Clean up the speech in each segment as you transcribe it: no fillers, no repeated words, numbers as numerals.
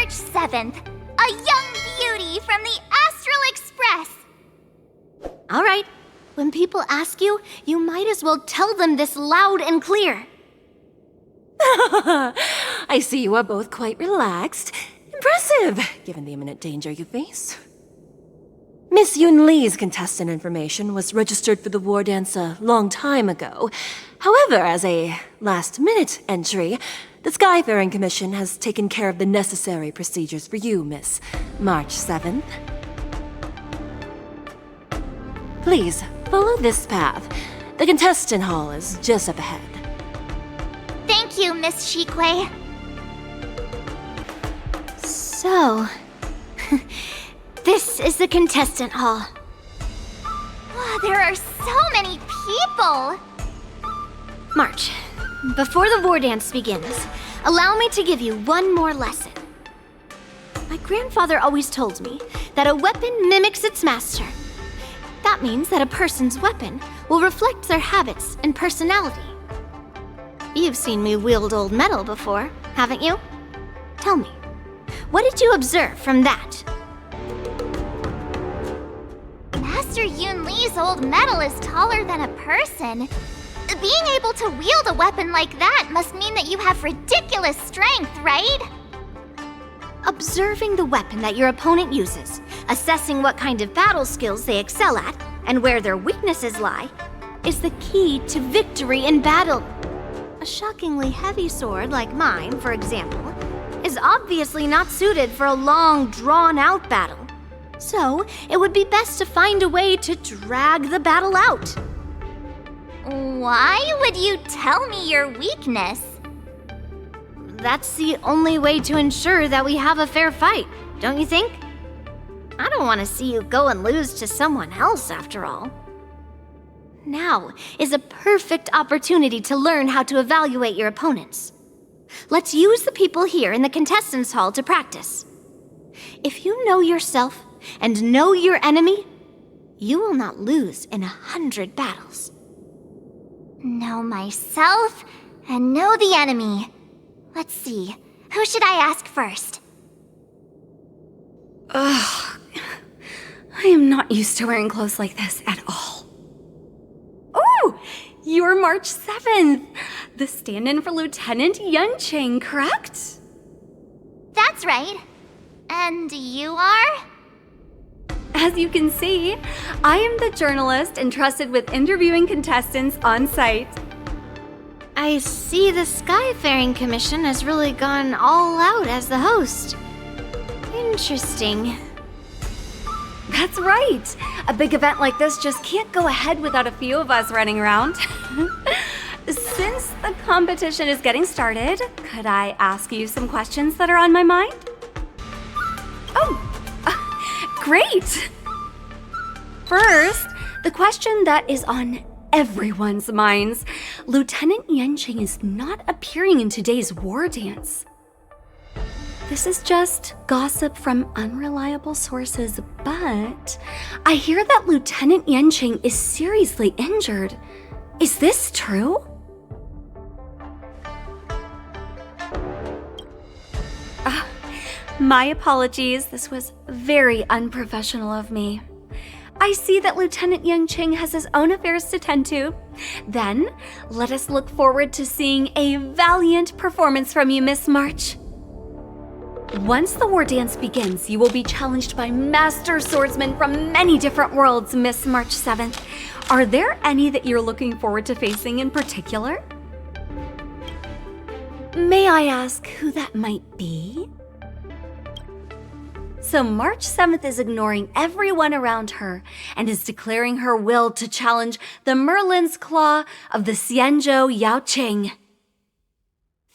March 7th, a young beauty from the Astral Express. All right. When people ask you, you might as well tell them this loud and clear. I see you are both quite relaxed. Impressive, given the imminent danger you face. Miss Yun Li's contestant information was registered for the Wardance a long time ago. However, as a last-minute entry, the Skyfaring Commission has taken care of the necessary procedures for you, Miss March 7th. Please, follow this path. The contestant hall is just up ahead. Thank you, Miss Shikwe. So, this is the contestant hall. Wow, there are so many people! March, before the war dance begins, allow me to give you one more lesson. My grandfather always told me that a weapon mimics its master. That means that a person's weapon will reflect their habits and personality. You've seen me wield old metal before, haven't you? Tell me, what did you observe from that? Master Yun Li's old metal is taller than a person. Being able to wield a weapon like that must mean that you have ridiculous strength, right? Observing the weapon that your opponent uses, assessing what kind of battle skills they excel at, and where their weaknesses lie, is the key to victory in battle. A shockingly heavy sword like mine, for example, is obviously not suited for a long, drawn-out battle. So, it would be best to find a way to drag the battle out. Why would you tell me your weakness? That's the only way to ensure that we have a fair fight, don't you think? I don't want to see you go and lose to someone else, after all. Now is a perfect opportunity to learn how to evaluate your opponents. Let's use the people here in the contestants' hall to practice. If you know yourself and know your enemy, you will not lose in 100 battles. Know myself and know the enemy. Let's see, who should I ask first? Ugh. I am not used to wearing clothes like this at all. Oh, you're March 7th, the stand-in for Lieutenant Yanqing, correct? That's right. And you are? As you can see, I am the journalist entrusted with interviewing contestants on site. I see the Skyfaring Commission has really gone all out as the host. Interesting. That's right. A big event like this just can't go ahead without a few of us running around. Since the competition is getting started, could I ask you some questions that are on my mind? Oh, great! First, the question that is on everyone's minds. Lieutenant Yanqing is not appearing in today's war dance. This is just gossip from unreliable sources, but I hear that Lieutenant Yanqing is seriously injured. Is this true? My apologies. This was very unprofessional of me. I see that Lieutenant Yanqing has his own affairs to tend to. Then, let us look forward to seeing a valiant performance from you, Miss March. Once the war dance begins, you will be challenged by master swordsmen from many different worlds, Miss March 7th. Are there any that you're looking forward to facing in particular? May I ask who that might be? So March 7th is ignoring everyone around her and is declaring her will to challenge the Merlin's Claw of the Xianzhou Luofu.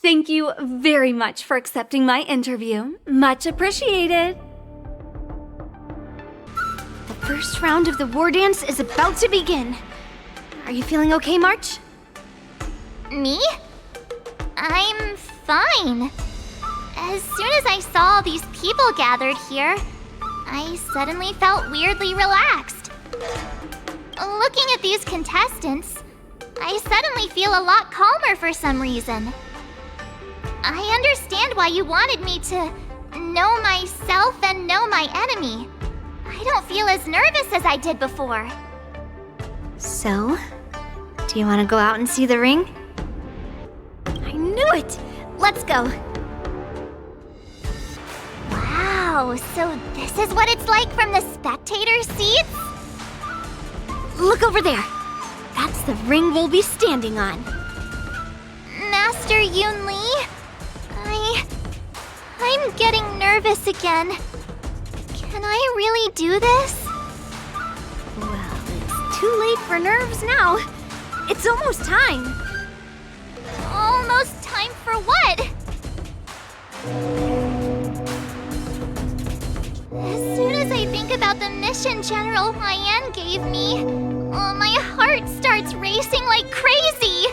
Thank you very much for accepting my interview. Much appreciated. The first round of the war dance is about to begin. Are you feeling okay, March? Me? I'm fine. As soon as I saw these people gathered here, I suddenly felt weirdly relaxed. Looking at these contestants, I suddenly feel a lot calmer for some reason. I understand why you wanted me to know myself and know my enemy. I don't feel as nervous as I did before. So, do you want to go out and see the ring? I knew it! Let's go! Wow, so this is what it's like from the spectator seats? Look over there! That's the ring we'll be standing on. Master Yun Li? I'm getting nervous again. Can I really do this? Well, it's too late for nerves now. It's almost time. Almost time for what? As soon as I think about the mission General Huayan gave me, my heart starts racing like crazy.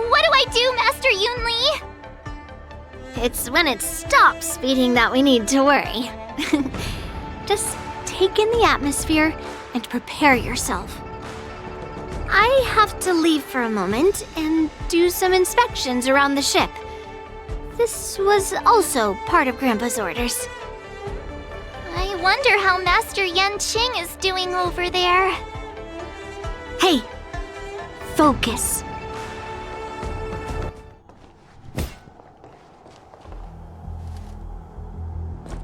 What do I do, Master Yun Li? It's when it stops beating that we need to worry. Just take in the atmosphere and prepare yourself. I have to leave for a moment and do some inspections around the ship. This was also part of Grandpa's orders. I wonder how Master Yanqing is doing over there. Hey, focus.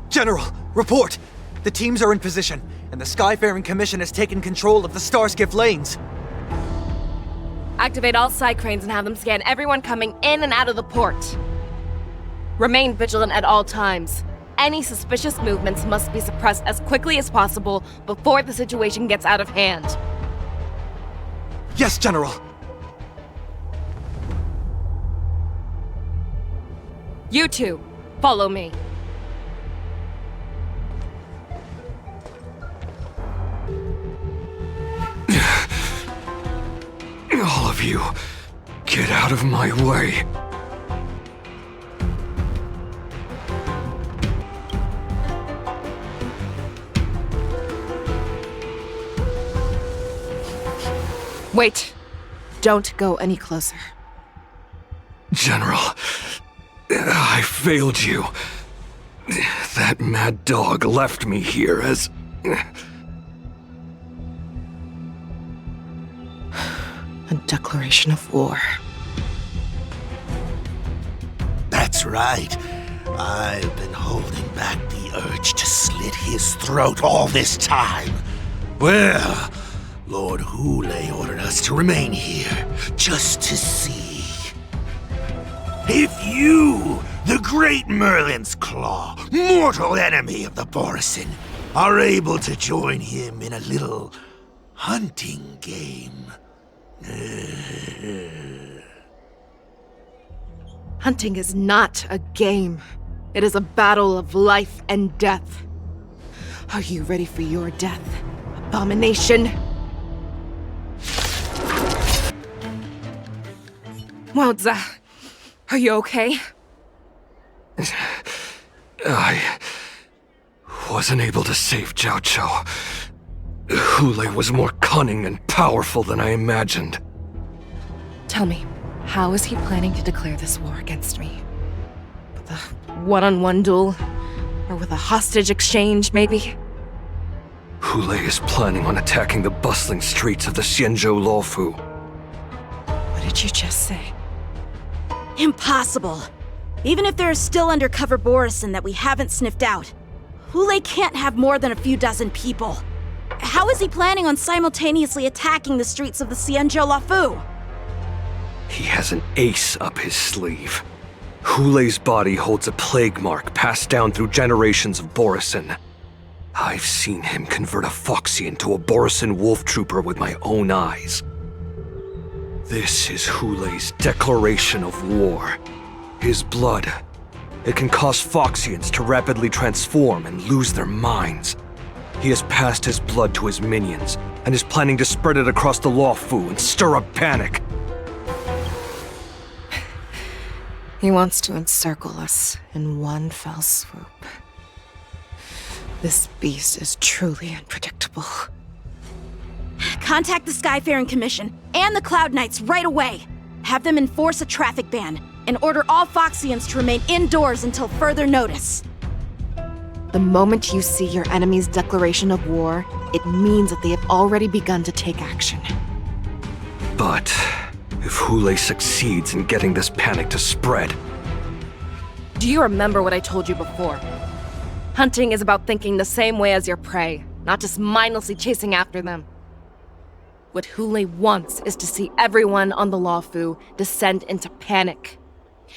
General, report! The teams are in position, and the Skyfaring Commission has taken control of the Starskiff lanes. Activate all side cranes and have them scan everyone coming in and out of the port. Remain vigilant at all times. Any suspicious movements must be suppressed as quickly as possible before the situation gets out of hand. Yes, General! You two, follow me. All of you, get out of my way. Wait. Don't go any closer. General, I failed you. That mad dog left me here as... A declaration of war. That's right. I've been holding back the urge to slit his throat all this time. Well, Lord Hule ordered us to remain here, just to see. If you, the great Merlin's Claw, mortal enemy of the Borisin, are able to join him in a little hunting game. Hunting is not a game. It is a battle of life and death. Are you ready for your death, abomination? Waldza, are you okay? I wasn't able to save Jiao Chou. Hule was more cunning and powerful than I imagined. Tell me, how is he planning to declare this war against me? With a one-on-one duel? Or with a hostage exchange, maybe? Hule is planning on attacking the bustling streets of the Xianzhou Luofu. What did you just say? Impossible. Even if there are still undercover Borisin that we haven't sniffed out, Hule can't have more than a few dozen people. How is he planning on simultaneously attacking the streets of the Xianzhou Luofu? He has an ace up his sleeve. Hule's body holds a plague mark passed down through generations of Borisin. I've seen him convert a Foxy into a Borisin wolf trooper with my own eyes. This is Hule's declaration of war. His blood. It can cause Foxians to rapidly transform and lose their minds. He has passed his blood to his minions, and is planning to spread it across the Luofu and stir up panic. He wants to encircle us in one fell swoop. This beast is truly unpredictable. Contact the Skyfaring Commission and the Cloud Knights right away. Have them enforce a traffic ban and order all Foxians to remain indoors until further notice. The moment you see your enemy's declaration of war, it means that they have already begun to take action. But if Hulei succeeds in getting this panic to spread... Do you remember what I told you before? Hunting is about thinking the same way as your prey, not just mindlessly chasing after them. What Hulei wants is to see everyone on the Luofu descend into panic.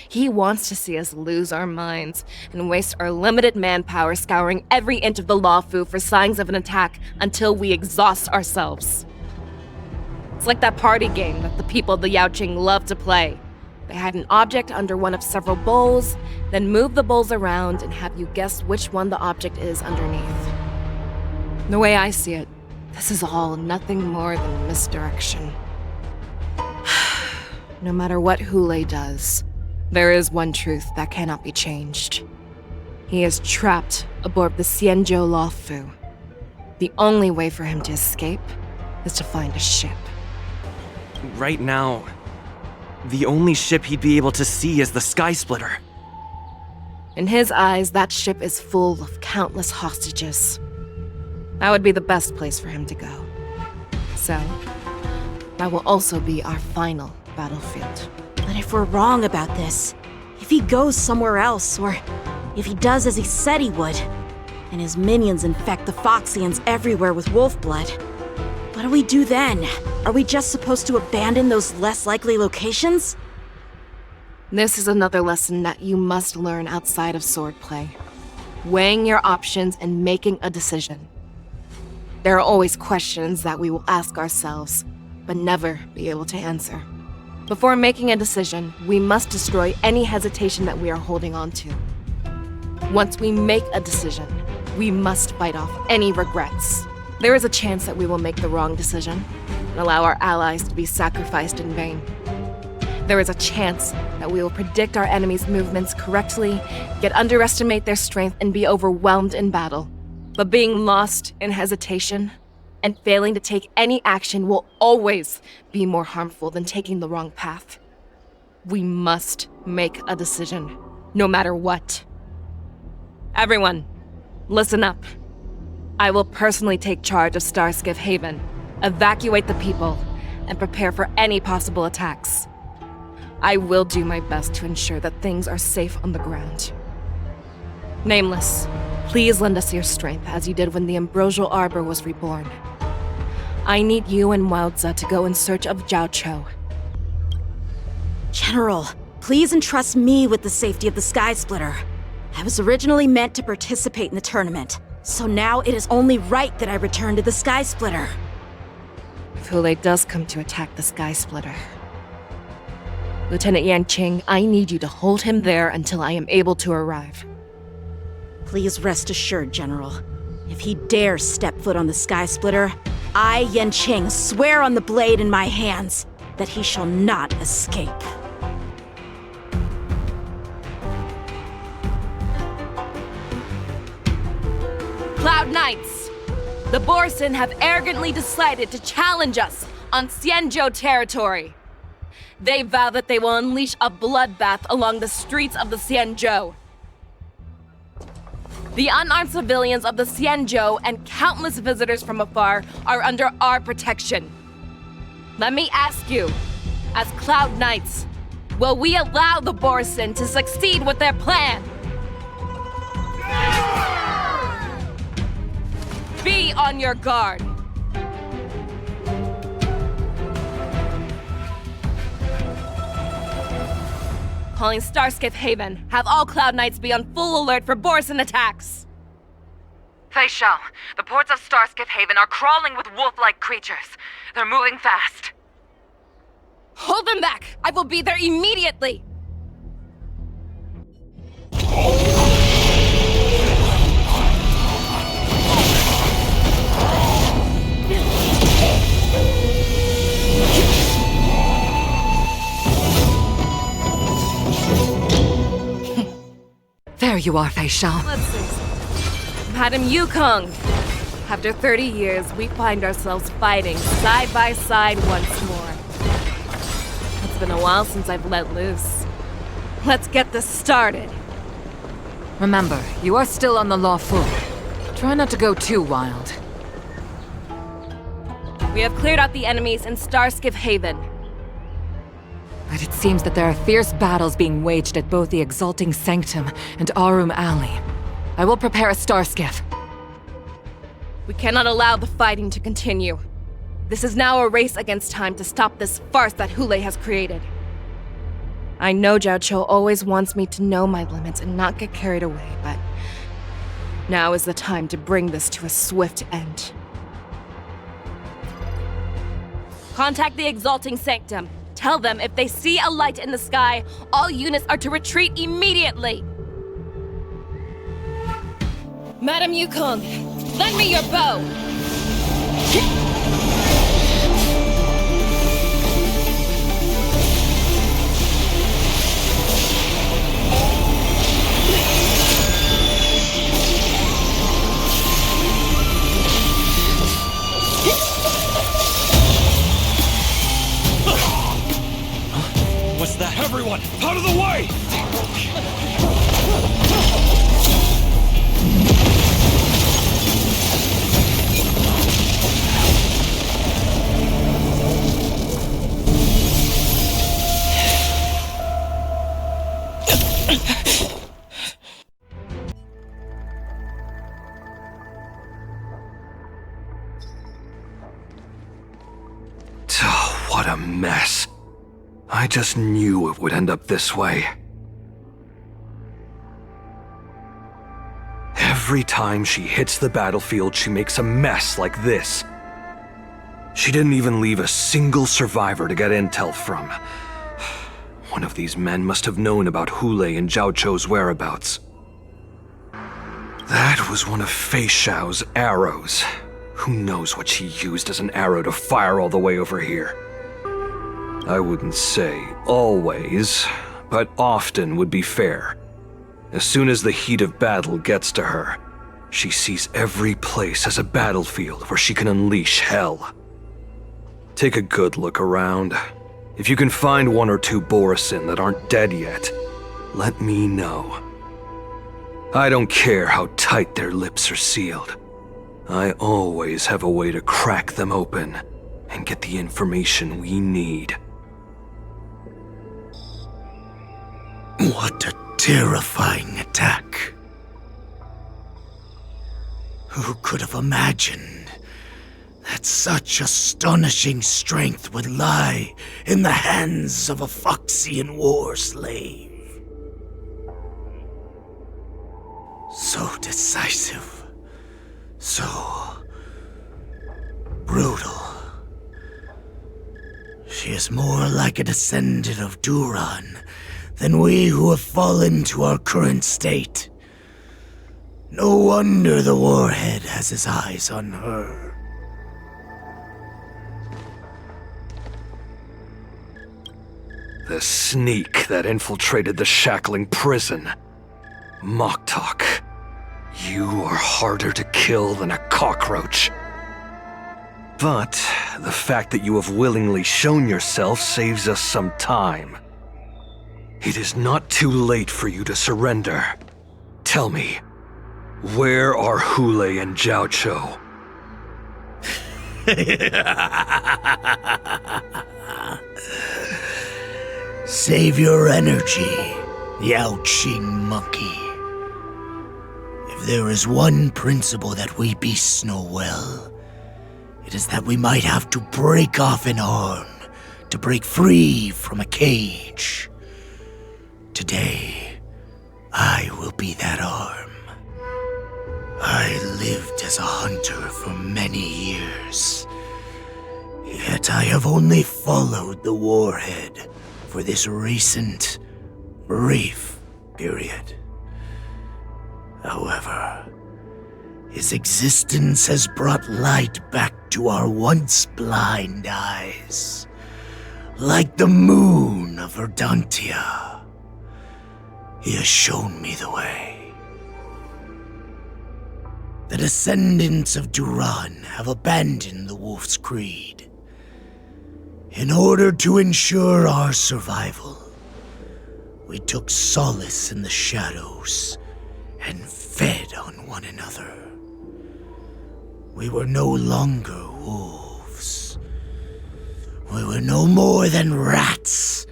He wants to see us lose our minds and waste our limited manpower scouring every inch of the Luofu for signs of an attack until we exhaust ourselves. It's like that party game that the people of the Yaoqing love to play. They hide an object under one of several bowls, then move the bowls around and have you guess which one the object is underneath. The way I see it, this is all nothing more than misdirection. No matter what Hulei does, there is one truth that cannot be changed. He is trapped aboard the Xianzhou Luofu. The only way for him to escape is to find a ship. Right now, the only ship he'd be able to see is the Sky Splitter. In his eyes, that ship is full of countless hostages. That would be the best place for him to go. So, that will also be our final battlefield. But if we're wrong about this, if he goes somewhere else, or if he does as he said he would, and his minions infect the Foxians everywhere with wolf blood, what do we do then? Are we just supposed to abandon those less likely locations? This is another lesson that you must learn outside of swordplay. Weighing your options and making a decision. There are always questions that we will ask ourselves, but never be able to answer. Before making a decision, we must destroy any hesitation that we are holding on to. Once we make a decision, we must fight off any regrets. There is a chance that we will make the wrong decision and allow our allies to be sacrificed in vain. There is a chance that we will predict our enemy's movements correctly, yet underestimate their strength and be overwhelmed in battle. But being lost in hesitation and failing to take any action will always be more harmful than taking the wrong path. We must make a decision, no matter what. Everyone, listen up. I will personally take charge of Starskiff Haven, evacuate the people, and prepare for any possible attacks. I will do my best to ensure that things are safe on the ground. Nameless, please lend us your strength as you did when the Ambrosial Arbor was reborn. I need you and Wildza to go in search of Jiaoqiu. General, please entrust me with the safety of the Sky Splitter. I was originally meant to participate in the tournament, so now it is only right that I return to the Sky Splitter. If Hulei does come to attack the Sky Splitter, Lieutenant Yanqing, I need you to hold him there until I am able to arrive. Please rest assured, General. If he dares step foot on the Sky Splitter, I, Yanqing, swear on the blade in my hands that he shall not escape. Cloud Knights! The Borson have arrogantly decided to challenge us on Xianzhou territory. They vow that they will unleash a bloodbath along the streets of the Xianzhou. The unarmed civilians of the Xianzhou and countless visitors from afar are under our protection. Let me ask you, as Cloud Knights, will we allow the Borson to succeed with their plan? Be on your guard. Calling Starskiff Haven. Have all Cloud Knights be on full alert for Borson attacks. Fei Shao, the ports of Starskiff Haven are crawling with wolf-like creatures. They're moving fast. Hold them back! I will be there immediately! There you are, Fei Shao. Let's see. Madam Yukong. After 30 years, we find ourselves fighting side by side once more. It's been a while since I've let loose. Let's get this started. Remember, you are still on the Luofu. Try not to go too wild. We have cleared out the enemies in Starskiff Haven. But it seems that there are fierce battles being waged at both the Exalting Sanctum and Arum Alley. I will prepare a Starskiff. We cannot allow the fighting to continue. This is now a race against time to stop this farce that Hulei has created. I know Xianzhou always wants me to know my limits and not get carried away, but now is the time to bring this to a swift end. Contact the Exalting Sanctum. Tell them if they see a light in the sky, all units are to retreat immediately. Madam Yukong, lend me your bow. What's that? Everyone, out of the way! Oh, what a mess. I just knew it would end up this way. Every time she hits the battlefield, she makes a mess like this. She didn't even leave a single survivor to get intel from. One of these men must have known about Hulei and Xianzhou's whereabouts. That was one of Fei Xiao's arrows. Who knows what she used as an arrow to fire all the way over here? I wouldn't say always, but often would be fair. As soon as the heat of battle gets to her, she sees every place as a battlefield where she can unleash hell. Take a good look around. If you can find one or two Borisin that aren't dead yet, let me know. I don't care how tight their lips are sealed. I always have a way to crack them open and get the information we need. What a terrifying attack. Who could have imagined that such astonishing strength would lie in the hands of a Foxian war slave? So decisive, so brutal. She is more like a descendant of Duran than we who have fallen to our current state. No wonder the Warhead has his eyes on her. The sneak that infiltrated the shackling prison. Moktok, you are harder to kill than a cockroach. But the fact that you have willingly shown yourself saves us some time. It is not too late for you to surrender. Tell me, where are Hulei and Xianzhou? Save your energy, Yao Qing monkey. If there is one principle that we beasts know well, it is that we might have to break off an arm to break free from a cage. Today, I will be that arm. I lived as a hunter for many years, yet I have only followed the Warhead for this recent, brief period. However, his existence has brought light back to our once blind eyes, like the moon of Verdantia. He has shown me the way. The descendants of Duran have abandoned the Wolf's Creed. In order to ensure our survival, we took solace in the shadows on one another. We were no longer wolves. We were no more than rats,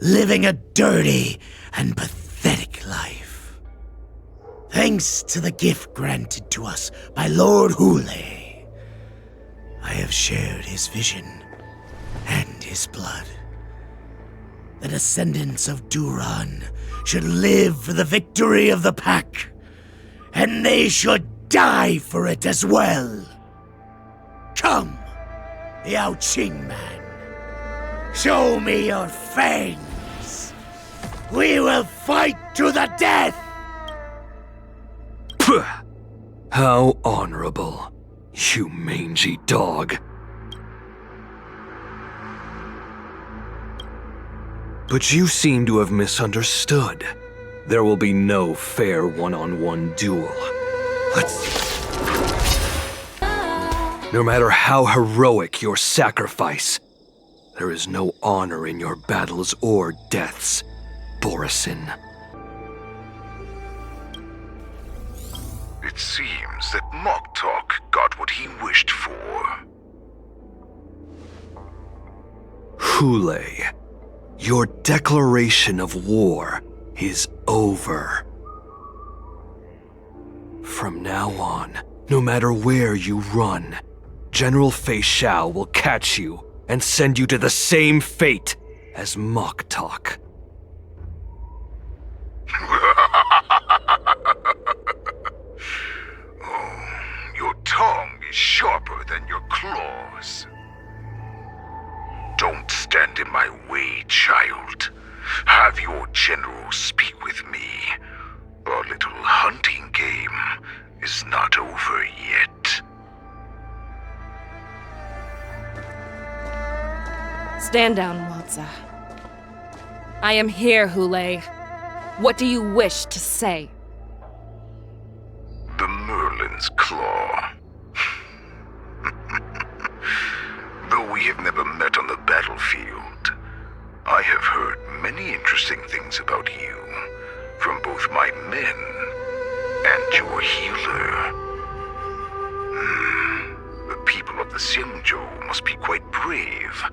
living a dirty and pathetic life. Thanks to the gift granted to us by Lord Hule, I have shared his vision and his blood. The descendants of Duran should live for the victory of the pack, and they should die for it as well. Come, Yao Qing man. Show me your fangs. We will fight to the death! Puh! How honorable, you mangy dog. But you seem to have misunderstood. There will be no fair one-on-one duel. No matter how heroic your sacrifice, there is no honor in your battles or deaths, Borisin. It seems that Moktok got what he wished for. Hule, your declaration of war is over. From now on, no matter where you run, General Fei Xiao will catch you and send you to the same fate as Moktok. Your tongue is sharper than your claws. Don't stand in my way, child. Have your general speak with me. Our little hunting game is not over yet. Stand down, Walza. I am here, Hule. What do you wish to say? The Merlin's Claw. Though we have never met on the battlefield, I have heard many interesting things about you from both my men and your healer. The people of the Xianzhou must be quite brave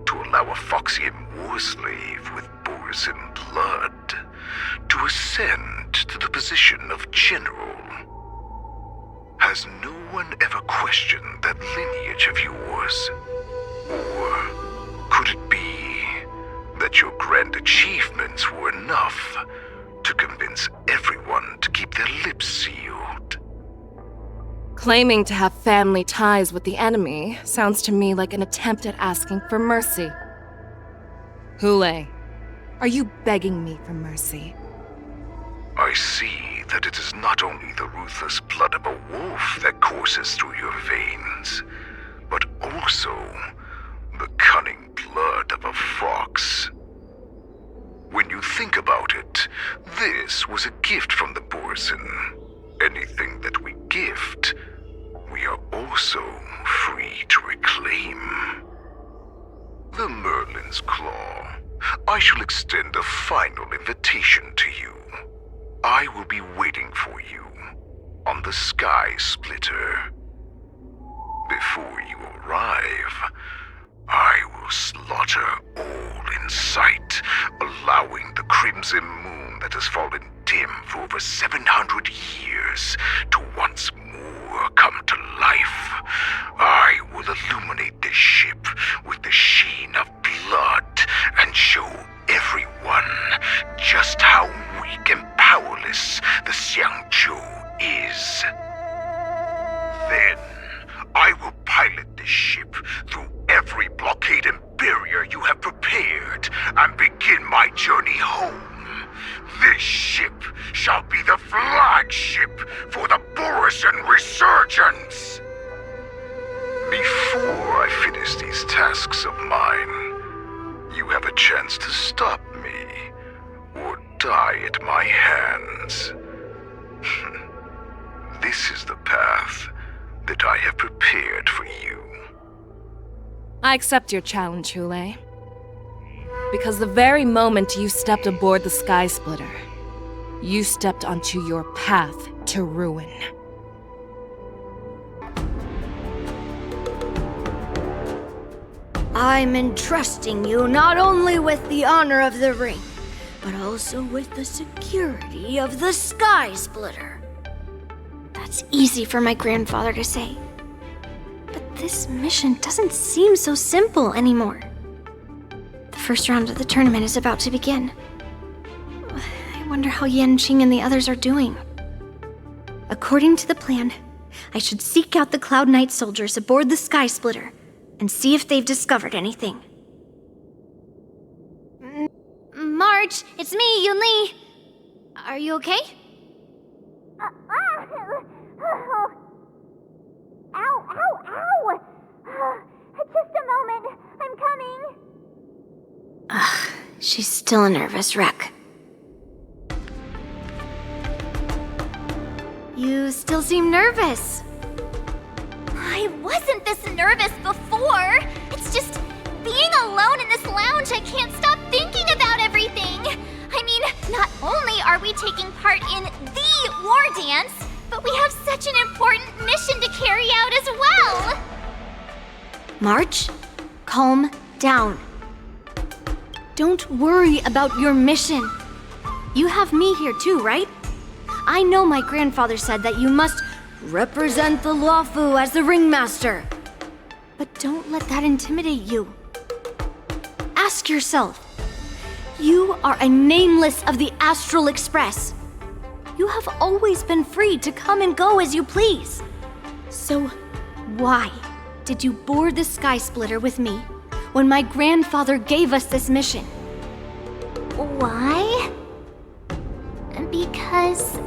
to allow a Foxian war slave with Borisin blood to ascend to the position of general. Has no one ever questioned that lineage of yours? Or could it be that your grand achievements were enough to convince everyone to keep their lips sealed? Claiming to have family ties with the enemy sounds to me like an attempt at asking for mercy. Hule, are you begging me for mercy? I see that it is not only the ruthless blood of a wolf that courses through your veins, but also the cunning blood of a fox. When you think about it, this was a gift from the Borisin. Anything that we gift, we are also free to reclaim. The Merlin's Claw. I shall extend a final invitation to you. I will be waiting for you on the Sky Splitter. Before you arrive, I will slaughter all in sight, allowing the crimson moon that has fallen dim for over 700 years to once more come to life. I will illuminate this ship with the sheen of blood and show everyone just how weak and powerless the Xianzhou is. Then, I will pilot this ship through every blockade and barrier you have prepared and begin my journey home. This ship shall be the flagship for the Borisin Resurgence. Before I finish these tasks of mine, you have a chance to stop me or die at my hands. This is the path that I have prepared for you. I accept your challenge, Hule. Because the very moment you stepped aboard the Sky Splitter, You stepped onto your path to ruin. I'm entrusting you not only with the honor of the ring, but also with the security of the Sky Splitter. That's easy for my grandfather to say. But this mission doesn't seem so simple anymore. The first round of the tournament is about to begin. I wonder how Yanqing and the others are doing. According to the plan, I should seek out the Cloud Knight soldiers aboard the Sky Splitter and see if they've discovered anything. March, it's me, Yunli. Are you okay? Ow, ow, ow! Just a moment, I'm coming. Ugh, she's still a nervous wreck. You still seem nervous. I wasn't this nervous before. It's just being alone in this lounge, I can't stop thinking about everything. I mean, not only are we taking part in the Wardance, but we have such an important mission to carry out as well. March, calm down. Don't worry about your mission. You have me here too, right? I know my grandfather said that you must represent the Luofu as the ringmaster. But don't let that intimidate you. Ask yourself, you are a nameless of the Astral Express. You have always been free to come and go as you please. So why did you board the Sky Splitter with me when my grandfather gave us this mission? Why? Because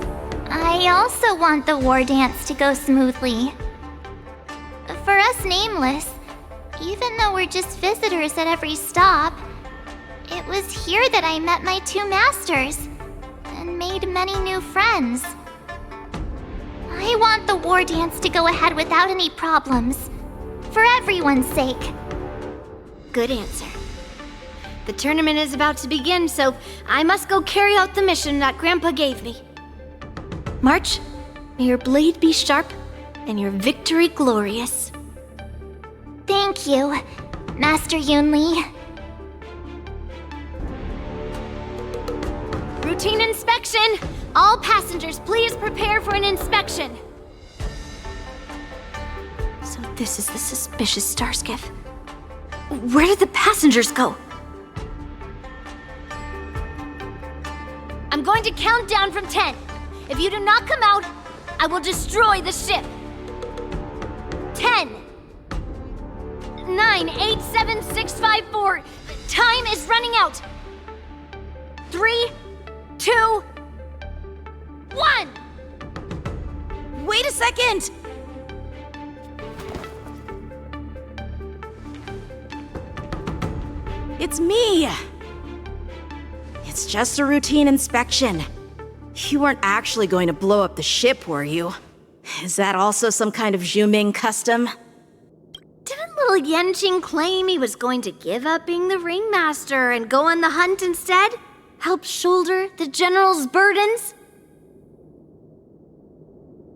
I also want the Wardance to go smoothly. For us Nameless, even though we're just visitors at every stop, it was here that I met my two masters and made many new friends. I want the Wardance to go ahead without any problems, for everyone's sake. Good answer. The tournament is about to begin, so I must go carry out the mission that Grandpa gave me. March, may your blade be sharp and your victory glorious. Thank you, Master Yunli. Routine inspection! All passengers, please prepare for an inspection. So this is the suspicious Starskiff. Where did the passengers go? I'm going to count down from 10. If you do not come out, I will destroy the ship. 10, 9, 8, 7, 6, 5, 4. Time is running out. 3, 2, 1. Wait a second! It's me! It's just a routine inspection. You weren't actually going to blow up the ship, were you? Is that also some kind of Zhuming custom? Didn't little Yanqing claim he was going to give up being the ringmaster and go on the hunt instead? Help shoulder the general's burdens?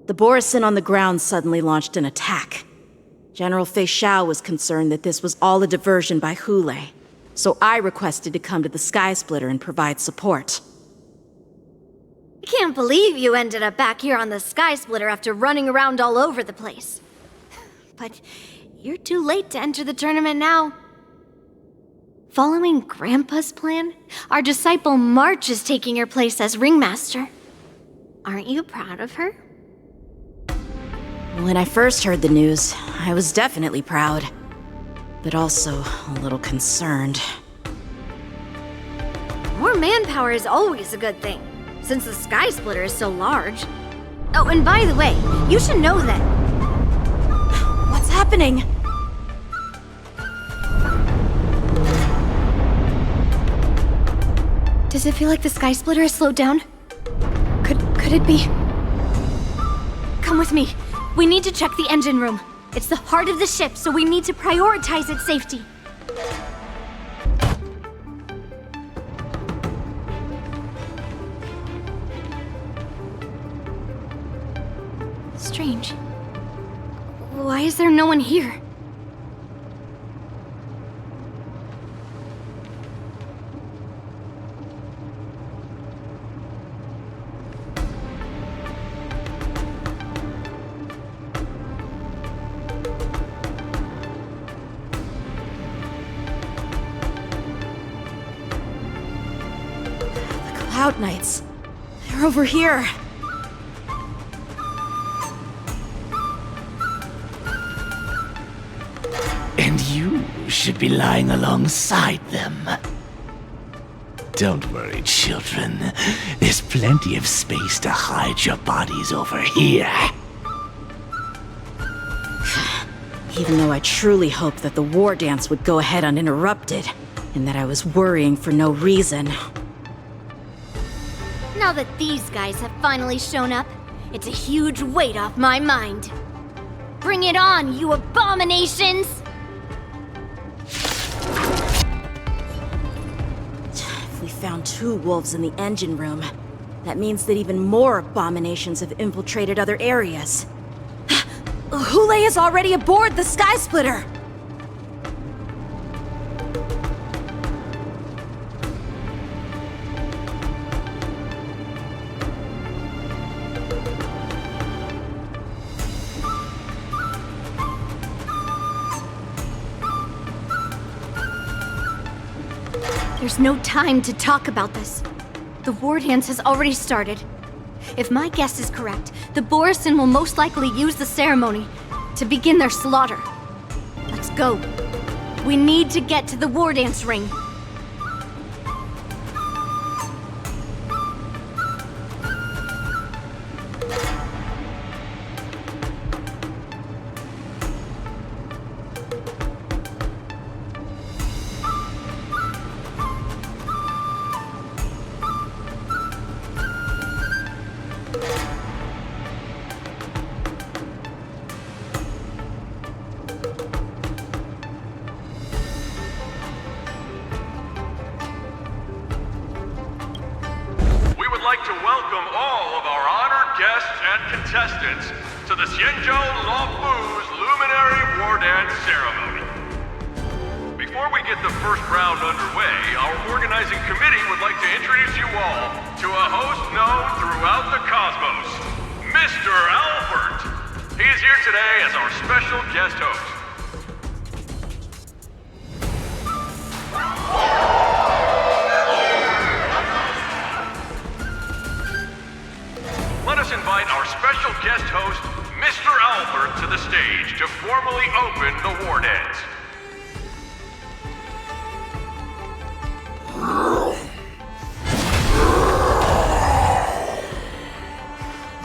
The Borisin on the ground suddenly launched an attack. General Fei Xiao was concerned that this was all a diversion by Hulei, so I requested to come to the Sky Splitter and provide support. I can't believe you ended up back here on the Sky Splitter after running around all over the place. But you're too late to enter the tournament now. Following Grandpa's plan, our disciple March is taking your place as ringmaster. Aren't you proud of her? When I first heard the news, I was definitely proud, but also a little concerned. More manpower is always a good thing, since the Sky Splitter is so large. Oh, and by the way, you should know that... What's happening? Does it feel like the Sky Splitter has slowed down? Could it be? Come with me. We need to check the engine room. It's the heart of the ship, so we need to prioritize its safety. Strange. Why is there no one here? Cloud Knights. They're over here. And you should be lying alongside them. Don't worry, children. There's plenty of space to hide your bodies over here. Even though I truly hoped that the Wardance would go ahead uninterrupted, and that I was worrying for no reason. Now that these guys have finally shown up, it's a huge weight off my mind. Bring it on, you abominations! If we found 2 wolves in the engine room, that means that even more abominations have infiltrated other areas. Hule is already aboard the Sky Splitter! There's no time to talk about this. The Wardance has already started. If my guess is correct, the Borisin will most likely use the ceremony to begin their slaughter. Let's go. We need to get to the Wardance ring. Contestants to the Xianzhou Luofu's Luminary Wardance ceremony. Before we get the first round underway, our organizing committee would like to introduce you all to a host known throughout the cosmos, Mr. Albert. He is here today as our special guest host. Let us invite our special guest host, Mr. Albert, to the stage to formally open the Wardance.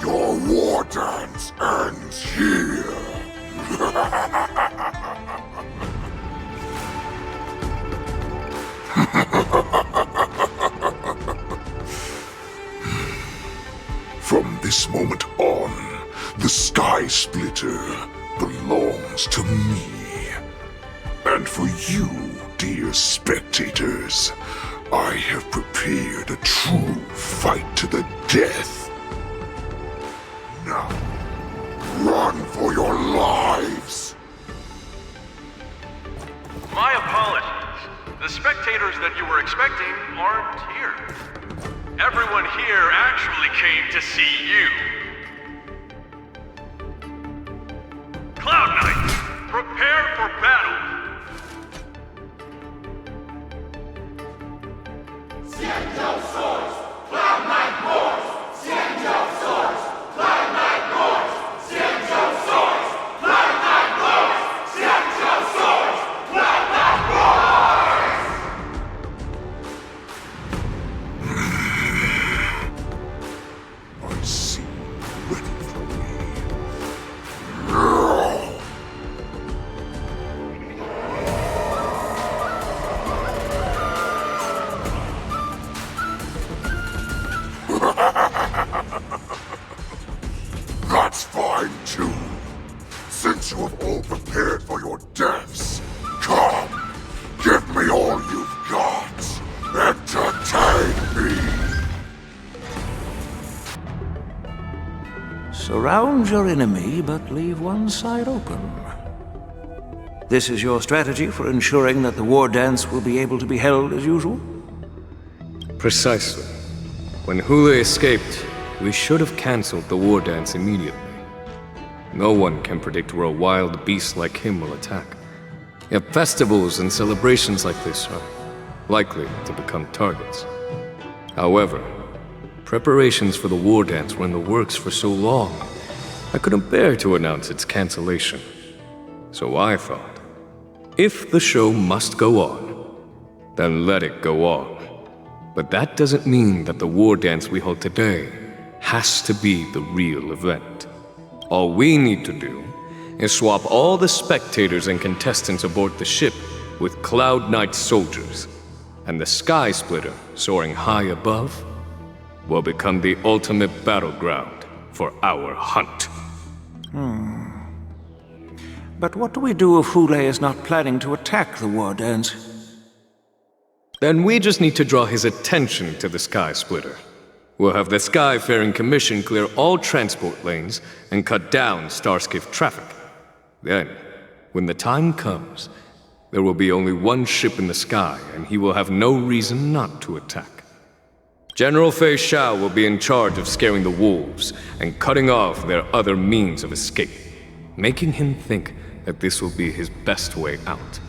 Your Wardance ends here. From this moment on, the Sky Splitter belongs to me. And for you, dear spectators, I have prepared a true fight to the death. Now, run for your lives! My apologies. The spectators that you were expecting aren't here. Everyone here actually came to see you. Cloud Knights, prepare for battle! Xianzhou soars! Cloud Knight roars! Xianzhou soars! Cloud Knight roars! Xianzhou soars! Cloud Knight roars! Xianzhou soars! Cloud Knight roars! I see you ready for me. That's fine too. Since you have all prepared for your deaths, come, give me all you've got. Entertain me. Surround your enemy, but leave one side open. This is your strategy for ensuring that the Wardance will be able to be held as usual? Precisely. When Hule escaped, we should have cancelled the Wardance immediately. No one can predict where a wild beast like him will attack. Yet festivals and celebrations like this are likely to become targets. However, preparations for the Wardance were in the works for so long, I couldn't bear to announce its cancellation. So I thought, if the show must go on, then let it go on. But that doesn't mean that the Wardance we hold today has to be the real event. All we need to do is swap all the spectators and contestants aboard the ship with Cloud Knight soldiers, and the Sky Splitter soaring high above will become the ultimate battleground for our hunt. But what do we do if Hule is not planning to attack the Wardance? Then we just need to draw his attention to the Sky Splitter. We'll have the Skyfaring Commission clear all transport lanes and cut down Starskiff traffic. Then, when the time comes, there will be only one ship in the sky, and he will have no reason not to attack. General Fei Xiao will be in charge of scaring the wolves and cutting off their other means of escape, making him think that this will be his best way out.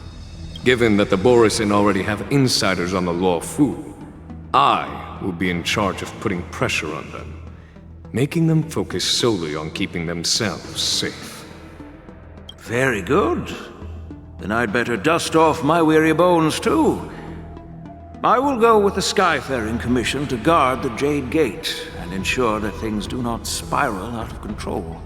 Given that the Borisin already have insiders on the Luofu, I will be in charge of putting pressure on them, making them focus solely on keeping themselves safe. Very good. Then I'd better dust off my weary bones too. I will go with the Skyfaring Commission to guard the Jade Gate and ensure that things do not spiral out of control.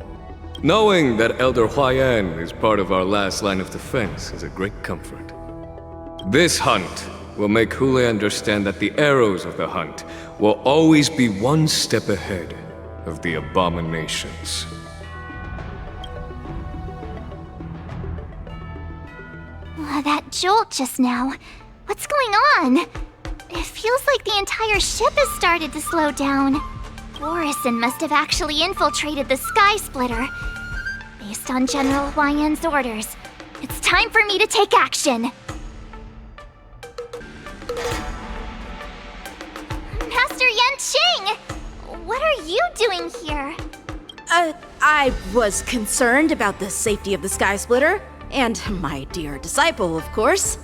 Knowing that Elder Huayan is part of our last line of defense is a great comfort. This hunt will make Hule understand that the arrows of the hunt will always be one step ahead of the abominations. That jolt just now. What's going on? It feels like the entire ship has started to slow down. Borisin must have actually infiltrated the Sky Splitter. Based on General Huayan's orders, it's time for me to take action. Master Yanqing! What are you doing here? I was concerned about the safety of the Sky Splitter, and my dear disciple, of course.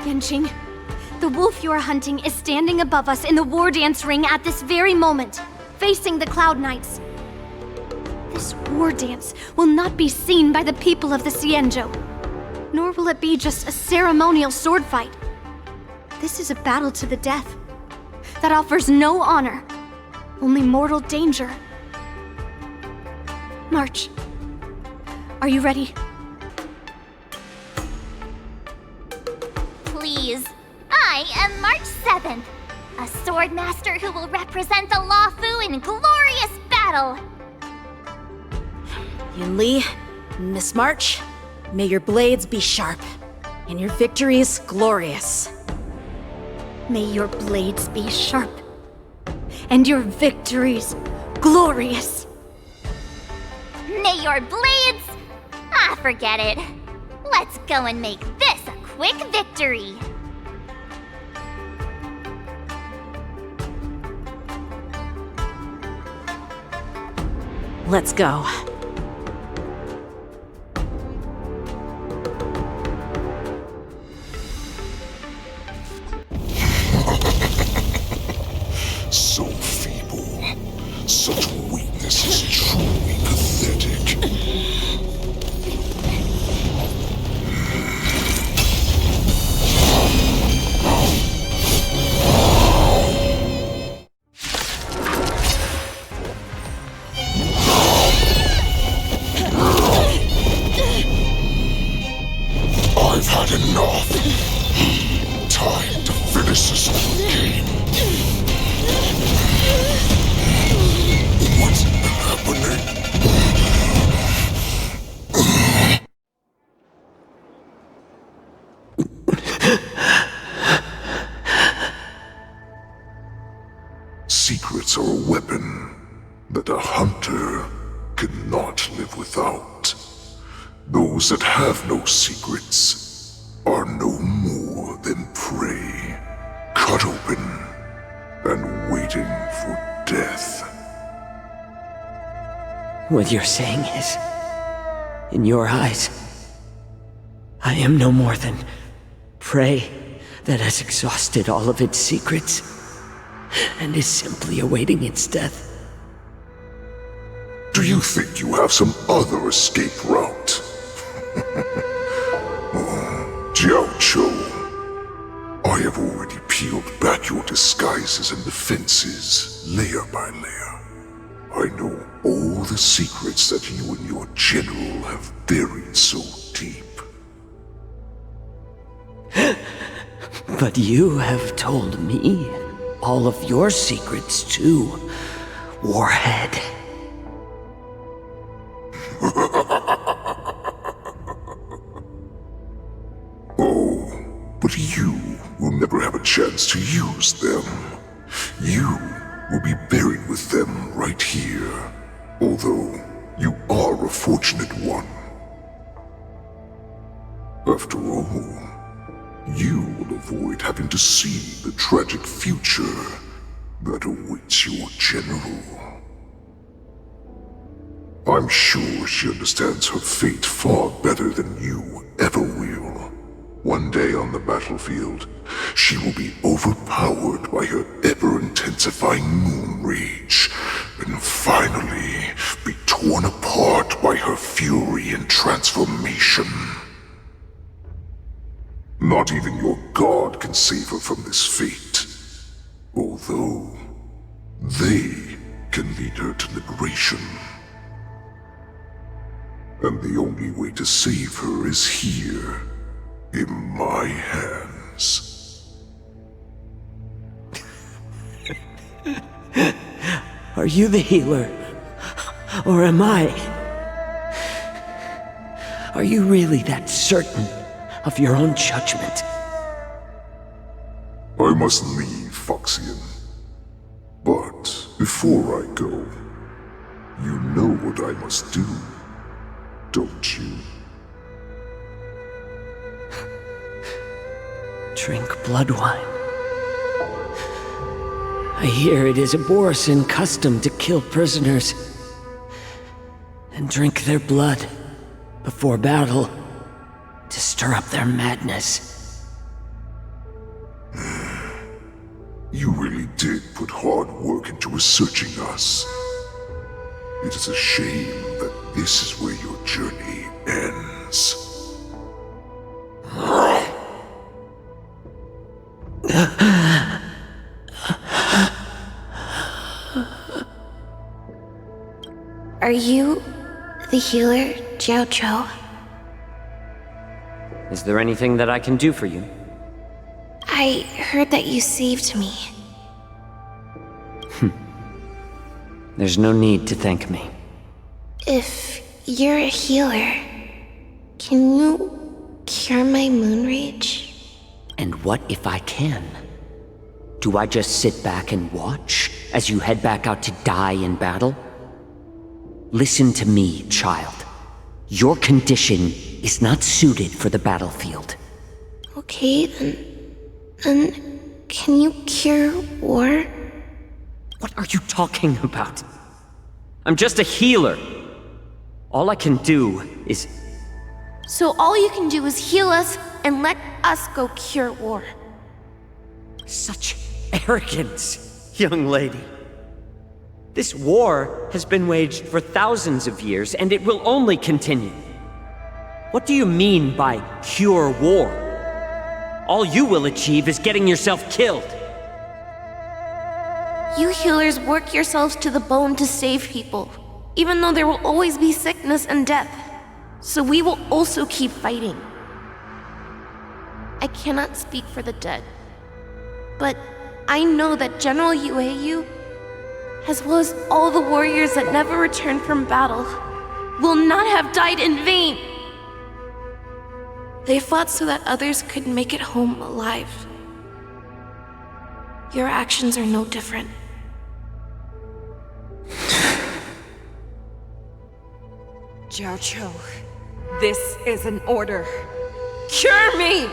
Yanqing, the wolf you are hunting is standing above us in the Wardance ring at this very moment, facing the Cloud Knights. This Wardance will not be seen by the people of the Xianzhou, nor will it be just a ceremonial sword fight. This is a battle to the death that offers no honor, only mortal danger. March. Are you ready? Please. I am March 7th, a sword master who will represent the Luofu in glorious battle. Yunli, Miss March, may your blades be sharp, and your victories glorious. May your blades be sharp, and your victories glorious. May your blades... Ah, forget it. Let's go and make this a quick victory. Let's go. So feeble. Such weakness is truly pathetic. I've had enough. Time to finish this whole game. that a hunter cannot live without. Those that have no secrets are no more than prey, cut open and waiting for death. What you're saying is, in your eyes, I am no more than prey that has exhausted all of its secrets and is simply awaiting its death. Do you think you have some other escape route? Oh, Xianzhou, I have already peeled back your disguises and defenses, layer by layer. I know all the secrets that you and your general have buried so deep. But you have told me all of your secrets too, Warhead. Oh, but you will never have a chance to use them. You will be buried with them right here, although you are a fortunate one. After all, you will avoid having to see the tragic future that awaits your general. I'm sure she understands her fate far better than you ever will. One day on the battlefield, she will be overpowered by her ever-intensifying moon rage, and finally be torn apart by her fury and transformation. Not even your god can save her from this fate, although they can lead her to liberation. And the only way to save her is here, in my hands. Are you the healer? Or am I? Are you really that certain of your own judgment? I must leave, Foxian. But before I go, you know what I must do, don't you? Drink blood wine. I hear it is a Borisin custom to kill prisoners and drink their blood before battle to stir up their madness. You really did put hard work into researching us. It is a shame that this is where your journey ends. Are you the healer, Xianzhou? Is there anything that I can do for you? I heard that you saved me. There's no need to thank me. If you're a healer, can you cure my moon rage? And what if I can? Do I just sit back and watch as you head back out to die in battle? Listen to me, child. Your condition is not suited for the battlefield. Okay, then can you cure war? What are you talking about? I'm just a healer. All I can do is... So all you can do is heal us and let us go cure war. Such arrogance, young lady. This war has been waged for thousands of years, and it will only continue. What do you mean by cure war? All you will achieve is getting yourself killed. You healers work yourselves to the bone to save people, even though there will always be sickness and death. So we will also keep fighting. I cannot speak for the dead, but I know that General Yueyu, as well as all the warriors that never returned from battle, will not have died in vain. They fought so that others could make it home alive. Your actions are no different. Xianzhou, this is an order. Cure me!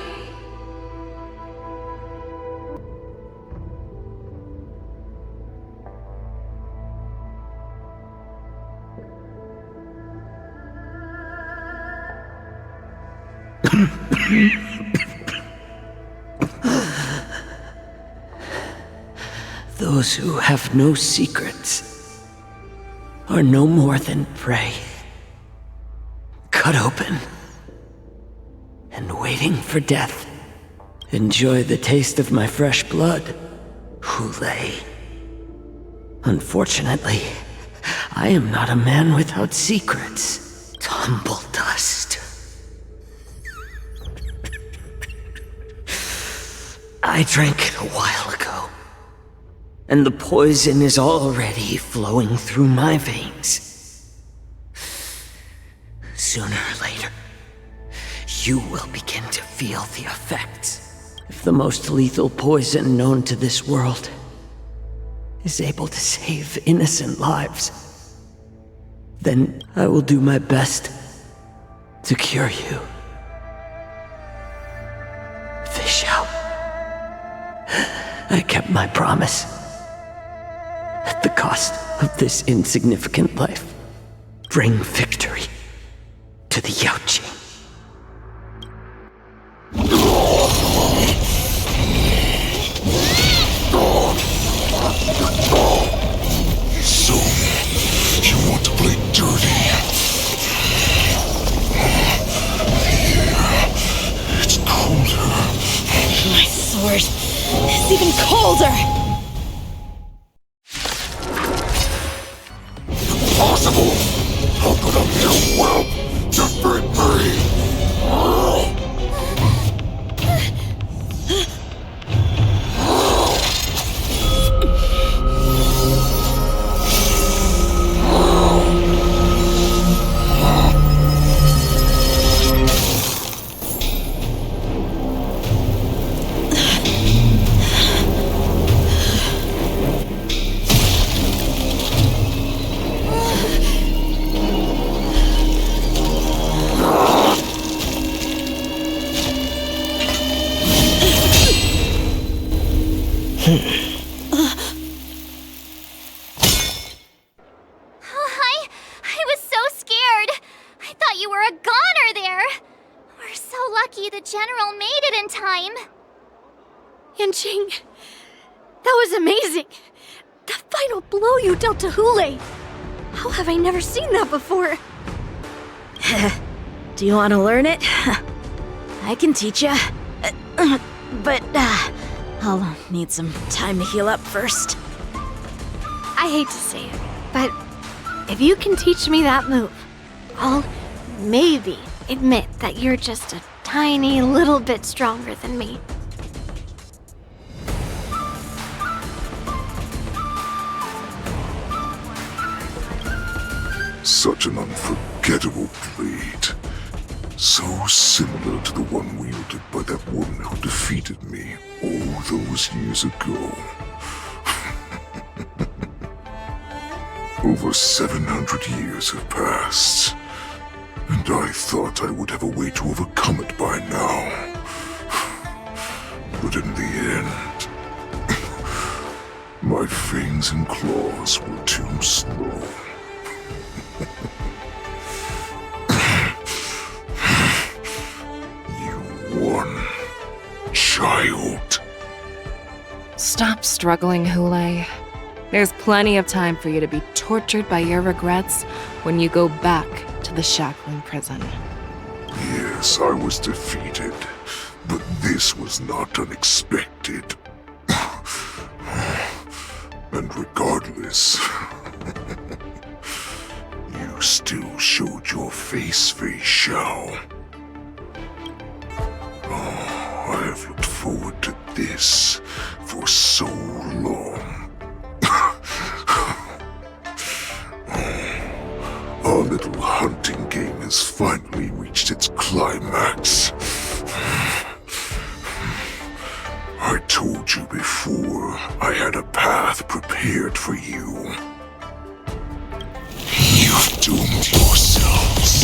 Those who have no secrets are no more than prey. Cut open and waiting for death. Enjoy the taste of my fresh blood, Hulei. Unfortunately, I am not a man without secrets. Tumble dust. I drank it a while ago, and the poison is already flowing through my veins. Sooner or later, you will begin to feel the effects. If the most lethal poison known to this world is able to save innocent lives, then I will do my best to cure you. Fish out. I kept my promise. At the cost of this insignificant life, bring victory to the Yaoqing. So, you want to play dirty? Here, it's colder. My sword is even colder! Impossible! How could a mere whelp defeat me? I was so scared. I thought you were a goner there. We're so lucky the General made it in time. Yanqing, that was amazing. The final blow you dealt to Hulei. How have I never seen that before? Do you want to learn it? I can teach you. But, I'll need some time to heal up first. I hate to say it, but if you can teach me that move, I'll maybe admit that you're just a tiny little bit stronger than me. Such an unforgettable blade. So similar to the one wielded by that woman who defeated me all those years ago. Over 700 years have passed, and I thought I would have a way to overcome it by now. But in the end, my fangs and claws were too slow. One child. Stop struggling, Hulei. There's plenty of time for you to be tortured by your regrets when you go back to the shackling prison. Yes, I was defeated, but this was not unexpected. And regardless, you still showed your face, Fei Xiao. I have looked forward to this for so long. Our little hunting game has finally reached its climax. I told you before I had a path prepared for you. You've doomed yourselves.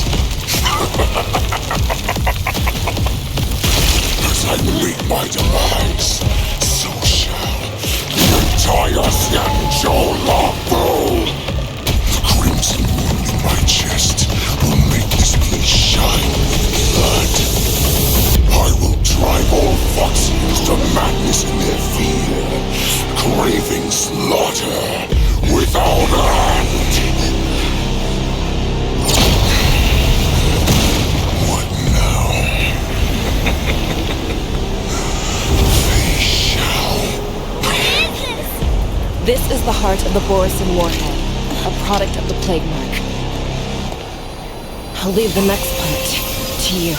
demise, so shall the entire Xianzhou Luofu. The crimson wound in my chest will make this place shine with blood. I will drive all Foxians to madness in their fear, craving slaughter without end. What now? They shall. This is the heart of the Borisin warhead, a product of the plague mark. I'll leave the next part to you.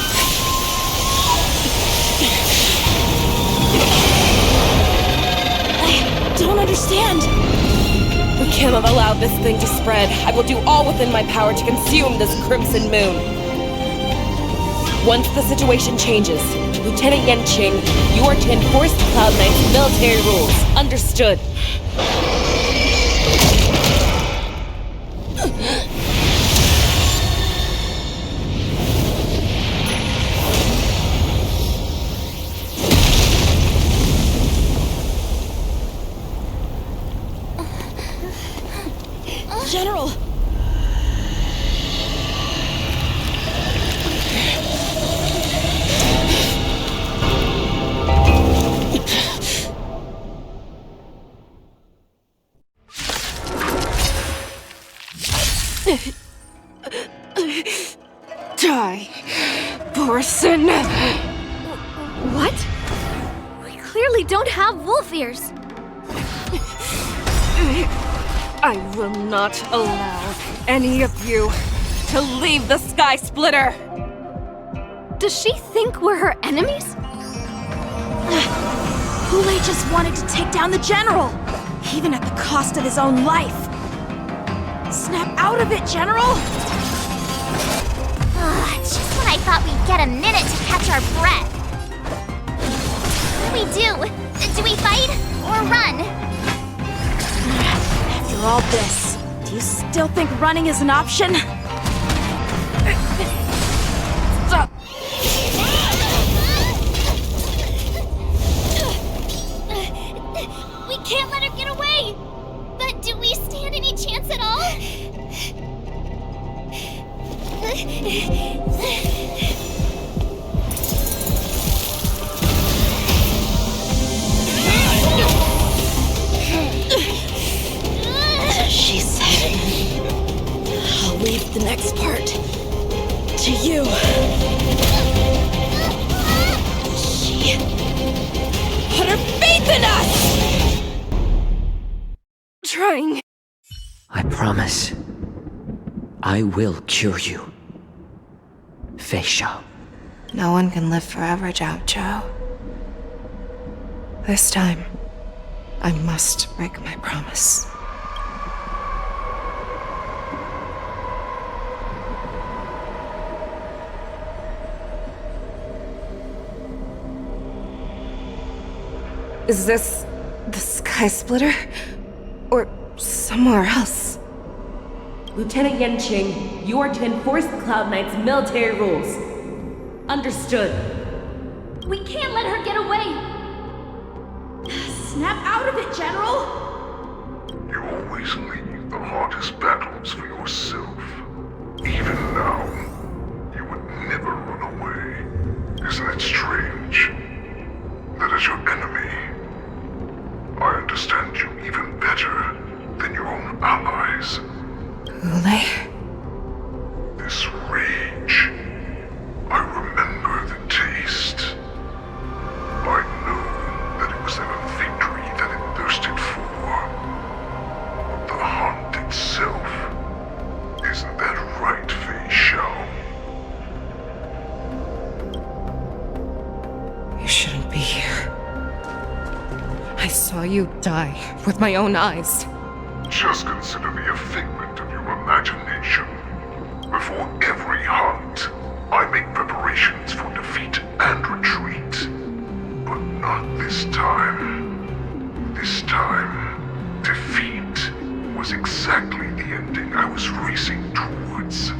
I don't understand. We cannot allow this thing to spread. I will do all within my power to consume this crimson moon. Once the situation changes, Lieutenant Yanqing, you are to enforce the Cloud Knight's military rules. Understood. General! Die, Borisin! What? We clearly don't have wolf ears. I will not allow any of you to leave the Sky Splitter! Does she think we're her enemies? Hulei just wanted to take down the General, even at the cost of his own life. Snap out of it, General! Just when I thought we'd get a minute to catch our breath. What do we do? Do we fight or run? After all this, do you still think running is an option? Stop! We can't let her get away! But do we stand any chance at all? She said, I'll leave the next part to you. She put her faith in us! Trying. I promise. I will cure you. Fei Xiao. No one can live forever, Zhao Zhou. This time, I must break my promise. Is this the Sky Splitter? Or somewhere else? Lieutenant Yanqing, you are to enforce the Cloud Knight's military rules. Understood. We can't let her get away! Snap out of it, General! You always leave the hardest battles for yourself. Even now, you would never run away. Isn't it strange? That is your enemy. I understand you even better than your own allies. Hulei? This rage, I remember the taste. I know that it was never victory that it thirsted for. The hunt itself. Isn't that right, Fei Xiao? You shouldn't be here. I saw you die with my own eyes. Just consider me a figment of your imagination. Before every hunt, I make preparations for defeat and retreat. But not this time. This time, defeat was exactly the ending I was racing towards.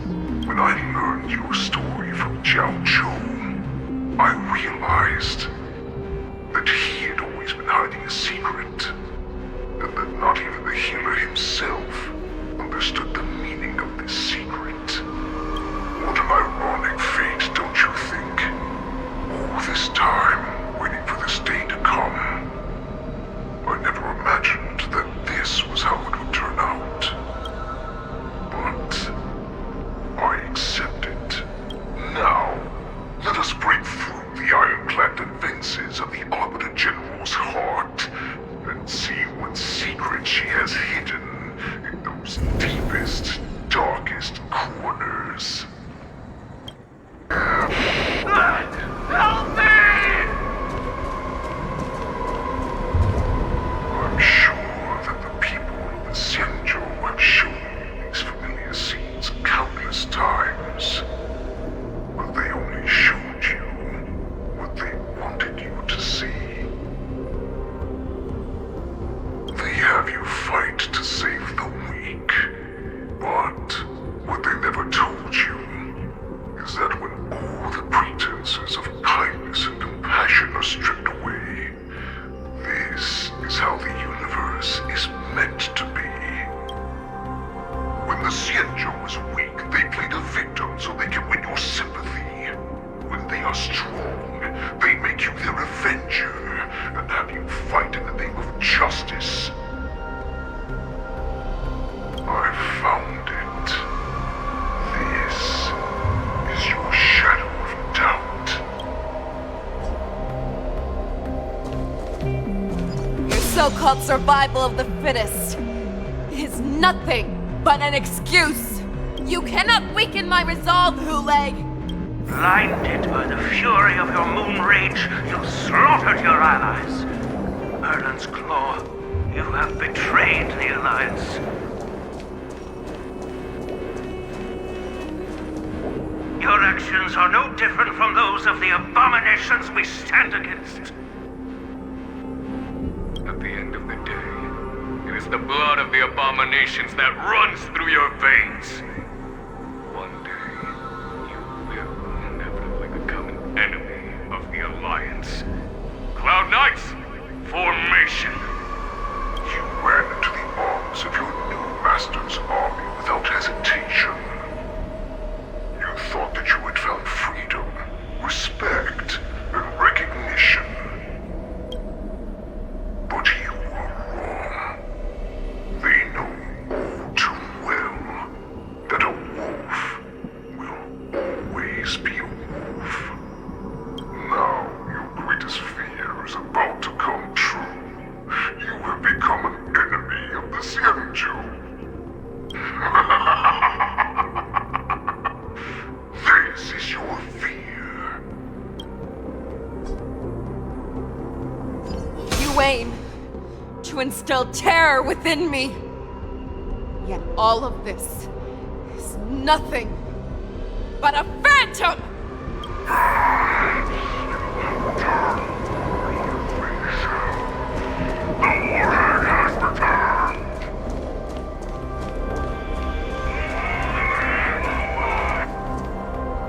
When I learned your story from Zhao Zhou, I realized that he had always been hiding a secret, and that not even the healer himself understood the meaning of this secret. What an ironic fate, don't you think? All this time, waiting for this day to come. I never imagined that this was how it would turn out. But I accept it. Now, let us break through the ironclad defenses of the Arbiter General's heart and see what secrets she has hidden in those deepest, darkest corners. Help me! I'm sure that the people of the Xianzhou have shown me these familiar scenes countless times. But they only showed you what they wanted you to see. They have you fight to save the weak. But what they never told you is that when all the pretenses of kindness and compassion are stripped away, this is how the universe is meant to be. When the Xianzhou is weak, they play the victim so they can win your sympathy. When they are strong, they make you their avenger and have you fight in the name of justice. I found it. This is your shadow of doubt. Your so-called survival of the fittest is nothing but an excuse. You cannot weaken my resolve, Hulei. Blinded by the fury of your moon rage, you slaughtered your allies. Erland's Claw, you have betrayed the Alliance. Your actions are no different from those of the abominations we stand against. At the end of the day, it is the blood of the abominations that runs through your veins. One day, you will inevitably become an enemy of the Alliance. Cloud Knights, formation! You ran into the arms of your new master's army without hesitation. You thought that you had found freedom, respect, and recognition. But you were wrong. They know all too well that a wolf will always be a wolf. Now your greatest fear is about to come true. You have become an enemy of the Xianzhou. This is your fear. You aim to instill terror within me. Yet all of this is nothing but a phantom!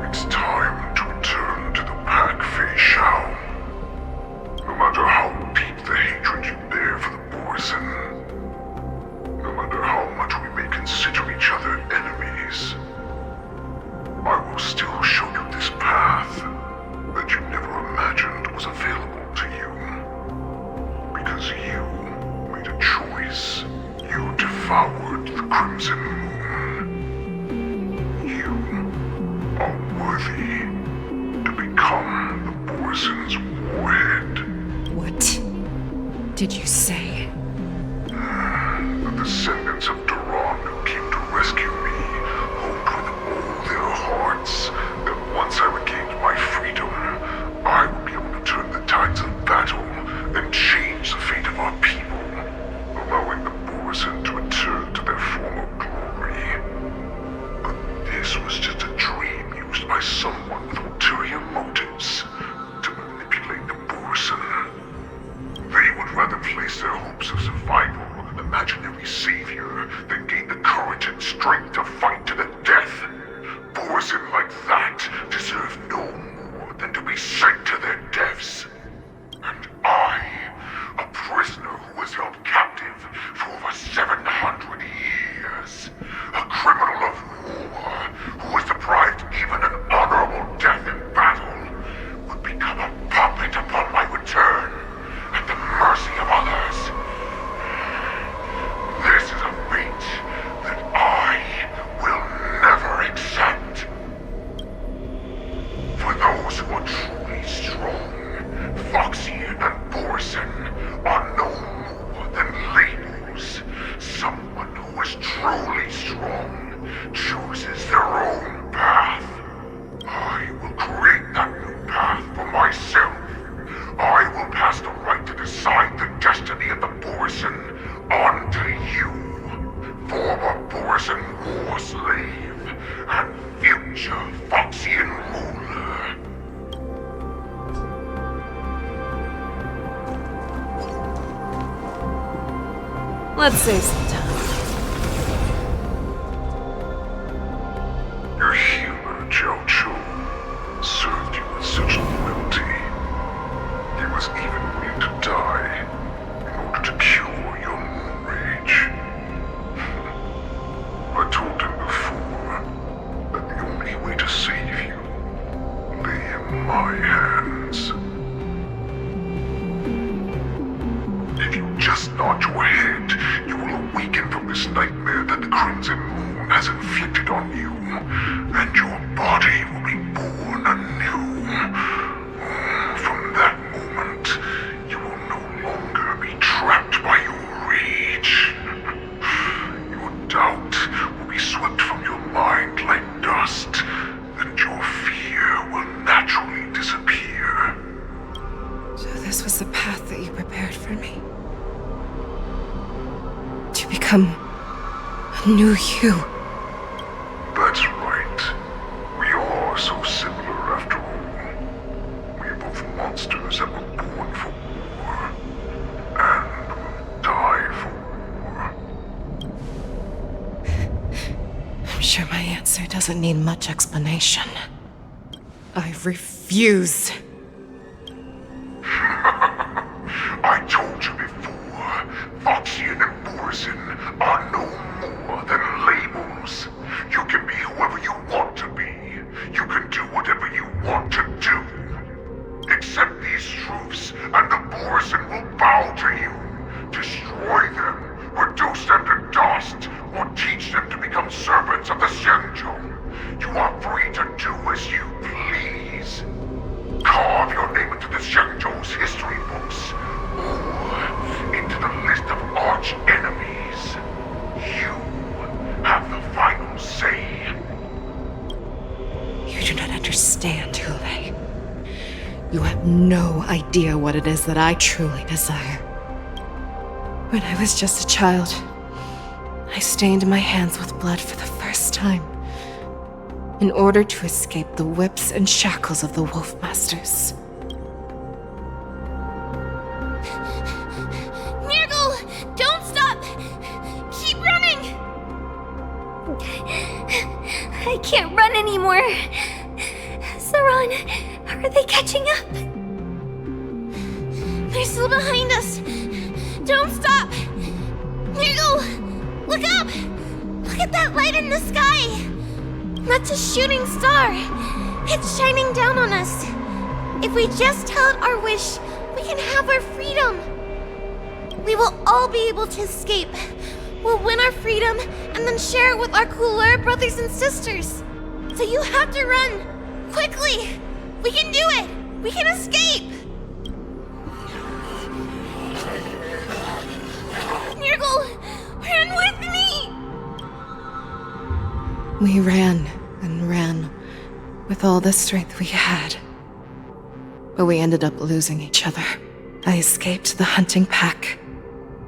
It's time to return to the pack, Fei Shao. No matter how deep the hatred you bear for the Borison, no matter how much we may consider each other enemies, I will still show you this path that you never imagined was available to you. Because you made a choice. You devoured the Crimson Moon. You are worthy to become the Borison's warhead. What did you say? The descendants of Duran who came to rescue me hoped with all their hearts that once I regained my freedom, I would be able to turn the tides of battle and change the fate of our people, allowing the Borison to return to their former glory. But this was just a dream used by someone with ulterior motives to manipulate the Borison. They would rather place their hopes of survival on an imaginary savior than gain the courage and strength to fight to the death. Borison like that deserve no more than to be sent to their deaths. And I your slave and future Foxian ruler. Let's save some time. Your healer, Xianzhou, served you with such loyalty. He was even willing to die in order to cure your moon rage. I told him before that the only way to save you lay in my hands. If you just nod your head, you will awaken from this nightmare that the Crimson Moon has inflicted on you, and your body will be born anew. From that moment, you will no longer be trapped by your rage. Your doubt will be swept from your mind like dust, and your fear will naturally disappear. So this was the path that you prepared for me. To become a new you. That's right. We are so similar after all. We are both monsters that were born for war, and will die for war. I'm sure my answer doesn't need much explanation. I refuse. I told you before, Foxian and Borisin are no more than labels. You can be whoever you want to be. You can do whatever you want to do. Accept these truths, and the Borisin will bow to you. Destroy them, reduce them to dust, or teach them to become servants of the Xianzhou. You are free to do as you please. Carve your name into the Xianzhou's history books, or into the list of arch enemies. You have the final say. You do not understand, Hule. You have no idea what it is that I truly desire. When I was just a child, I stained my hands with blood for the first time, in order to escape the whips and shackles of the Wolf Masters. Nirgal, don't stop! Keep running! I can't run anymore. Saran, are they catching up? They're still behind us. Don't stop! Nirgal, look up! Look at that light in the sky! That's a shooting star. It's shining down on us. If we just tell it our wish, we can have our freedom. We will all be able to escape. We'll win our freedom and then share it with our cooler brothers and sisters. So you have to run. Quickly! We can do it! We can escape! Nirgal, run with me! We ran and ran with all the strength we had. But we ended up losing each other. I escaped the hunting pack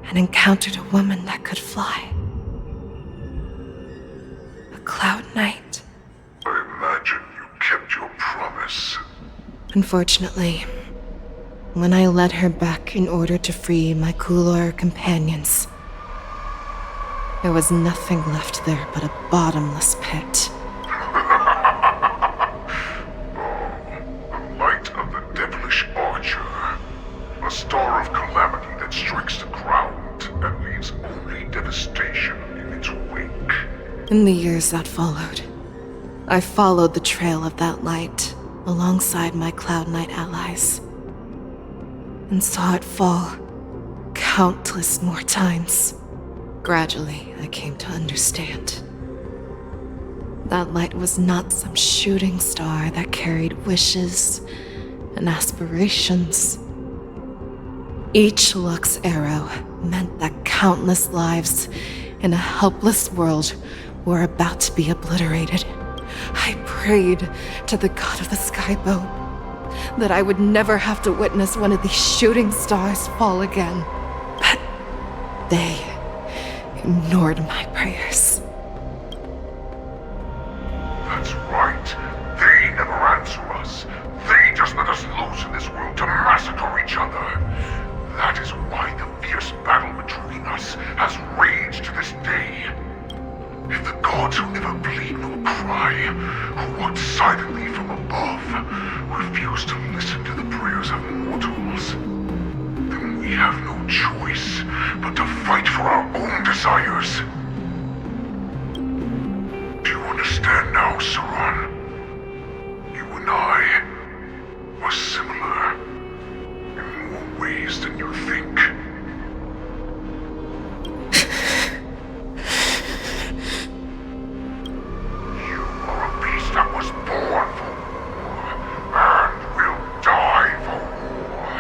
and encountered a woman that could fly. A Cloud Knight. I imagine you kept your promise. Unfortunately, when I led her back in order to free my Kulor companions, there was nothing left there but a bottomless pit. The light of the devilish archer. A star of calamity that strikes the ground and leaves only devastation in its wake. In the years that followed, I followed the trail of that light alongside my Cloud Knight allies, and saw it fall countless more times. Gradually, I came to understand. That light was not some shooting star that carried wishes and aspirations. Each Lux arrow meant that countless lives in a helpless world were about to be obliterated. I prayed to the god of the skyboat that I would never have to witness one of these shooting stars fall again. But they ignored my prayers. That's right. They never answer us. They just let us loose in this world to massacre each other. That is why the fierce battle between us has raged to this day. If the gods who never bleed nor cry, who watch silently from above, refuse to listen to the prayers of mortals, then we have no choice but to fight for our own desires. Do you understand now, Saran? You and I are similar in more ways than you think. You are a beast that was born for war and will die for war.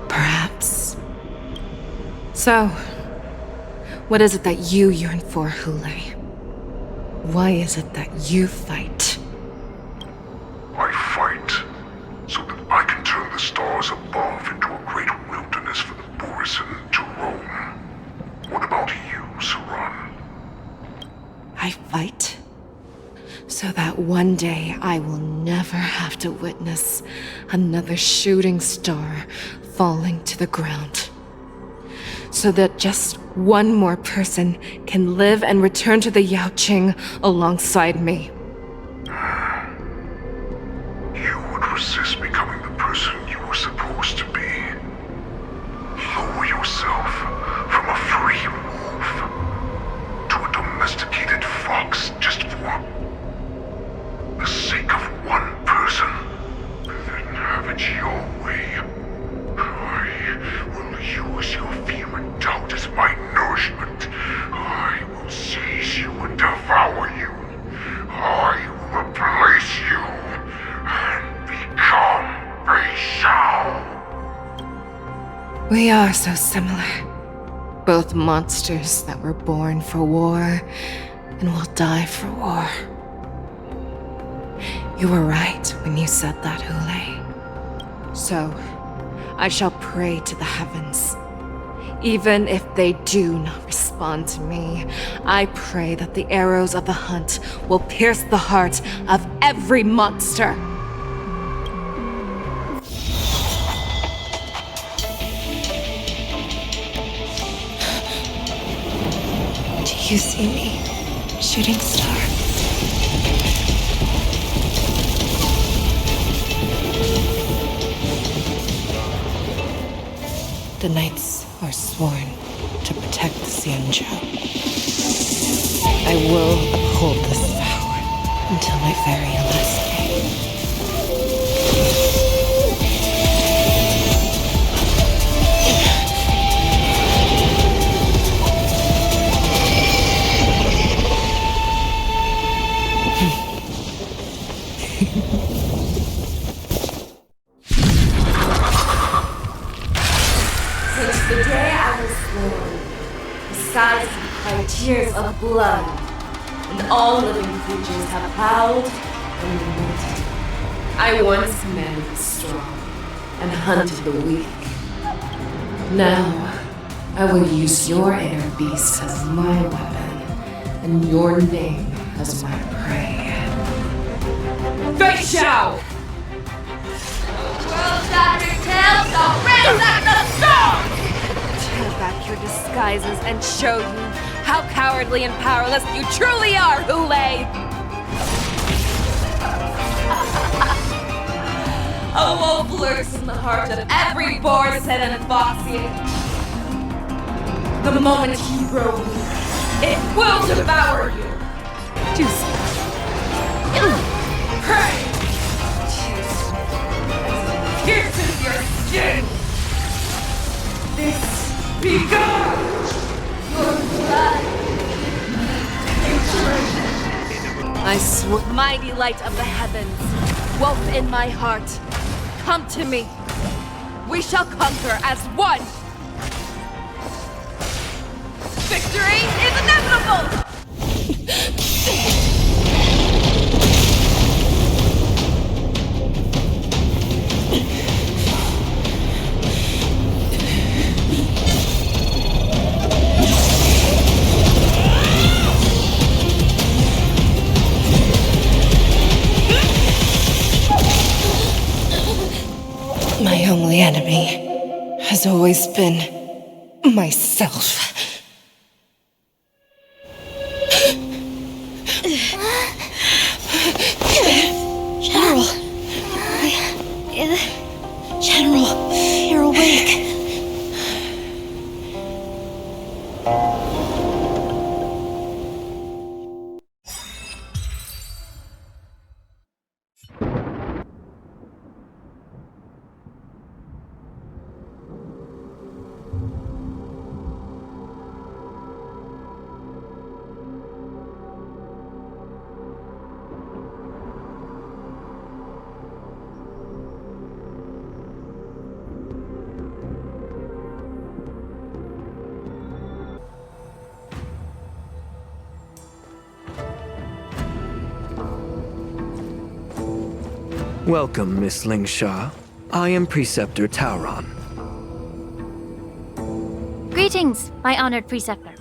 Perhaps. So, what is it that you yearn for, Hule? Why is it that you fight? I fight so that I can turn the stars above into a great wilderness for the Borisin to roam. What about you, Saran? I fight so that one day I will never have to witness another shooting star falling to the ground. So that just one more person can live and return to the Yaoqing alongside me. You would resist becoming the person you were supposed to be. Lower yourself from a free wolf to a domesticated fox just for the sake of one person. Then have it your way. I will use your fear and doubt as my nourishment. I will seize you and devour you. I will replace you and become Beishao. We are so similar. Both monsters that were born for war and will die for war. You were right when you said that, Hule. So, I shall pray to the heavens. Even if they do not respond to me, I pray that the arrows of the hunt will pierce the heart of every monster. Do you see me, shooting star? The knights are sworn to protect the Xianzhou. I will uphold this vow until my very last day. Since the day I was born, the skies have cried tears of blood, and all living creatures have howled and lamented. I once commanded the strong and hunted the weak. Now, I will use your inner beast as my weapon, and your name as my prey. Beishao! World-shattering tales shall ransack the stars! Tear back your disguises and show you how cowardly and powerless you truly are, Hule! A wolf lurks in the heart of every Borisin and Foxian. The moment you grow weak, it will devour you. Pray! Pierces your skin! This begun! Your blood! I swear, mighty light of the heavens, wolf in my heart, come to me. We shall conquer as one. Victory is inevitable! My only enemy has always been myself. General! General, you're awake. Welcome, Miss Lingsha. I am Preceptor Tauron. Greetings, my honored preceptor.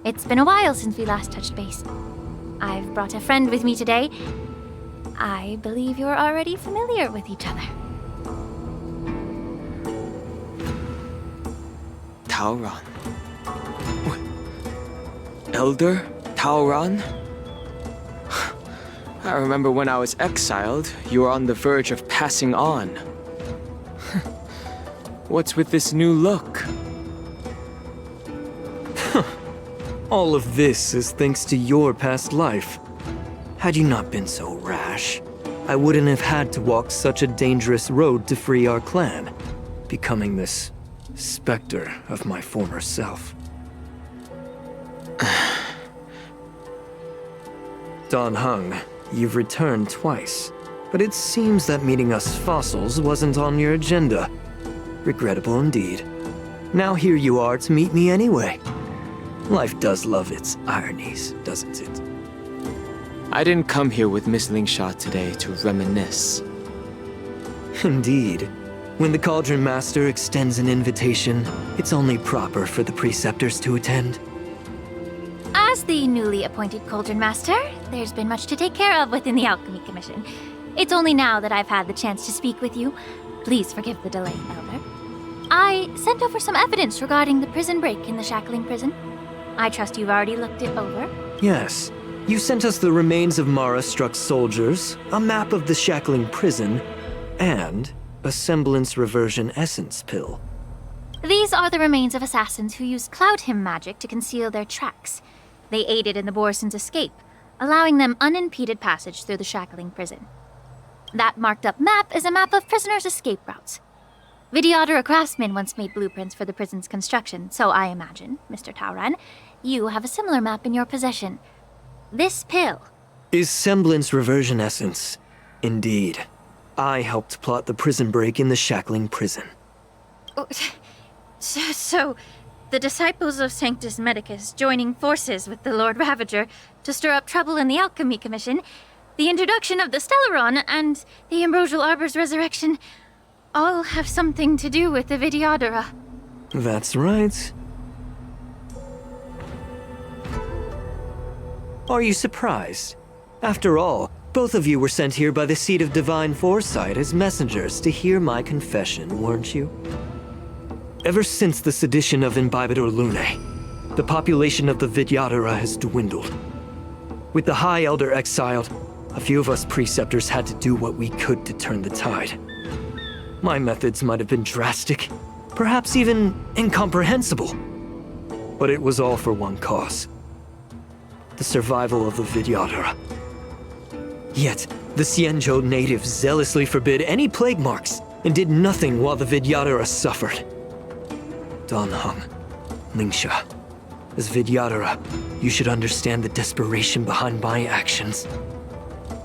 It's been a while since we last touched base. I've brought a friend with me today. I believe you're already familiar with each other. Tauron. Elder Tauron? I remember when I was exiled, you were on the verge of passing on. What's with this new look? All of this is thanks to your past life. Had you not been so rash, I wouldn't have had to walk such a dangerous road to free our clan, becoming this specter of my former self. Dan Heng, you've returned twice, but it seems that meeting us fossils wasn't on your agenda. Regrettable indeed. Now here you are to meet me anyway. Life does love its ironies, doesn't it? I didn't come here with Miss Lingsha today to reminisce. Indeed. When the Cauldron Master extends an invitation, it's only proper for the preceptors to attend. As the newly appointed Cauldron Master, there's been much to take care of within the Alchemy Commission. It's only now that I've had the chance to speak with you. Please forgive the delay, Elder. I sent over some evidence regarding the prison break in the Shackling Prison. I trust you've already looked it over. Yes. You sent us the remains of Mara-struck soldiers, a map of the Shackling Prison, and a semblance reversion essence pill. These are the remains of assassins who used Cloud Hymn magic to conceal their tracks. They aided in the Borisons' escape, allowing them unimpeded passage through the Shackling Prison. That marked-up map is a map of prisoners' escape routes. Vidyadhara craftsmen once made blueprints for the prison's construction, so I imagine, Mr. Tauron, you have a similar map in your possession. This pill is semblance reversion essence. Indeed. I helped plot the prison break in the Shackling Prison. So, the disciples of Sanctus Medicus joining forces with the Lord Ravager to stir up trouble in the Alchemy Commission, the introduction of the Stellaron, and the Ambrosial Arbor's resurrection all have something to do with the Vidyadhara. That's right. Are you surprised? After all, both of you were sent here by the Seat of Divine Foresight as messengers to hear my confession, weren't you? Ever since the sedition of Imbibador Lune, the population of the Vidyadhara has dwindled. With the High Elder exiled, a few of us preceptors had to do what we could to turn the tide. My methods might have been drastic, perhaps even incomprehensible. But it was all for one cause. The survival of the Vidyadhara. Yet, the Xianzhou natives zealously forbid any plague marks and did nothing while the Vidyadhara suffered. Dan Heng, Lingsha, as Vidyadhara, you should understand the desperation behind my actions.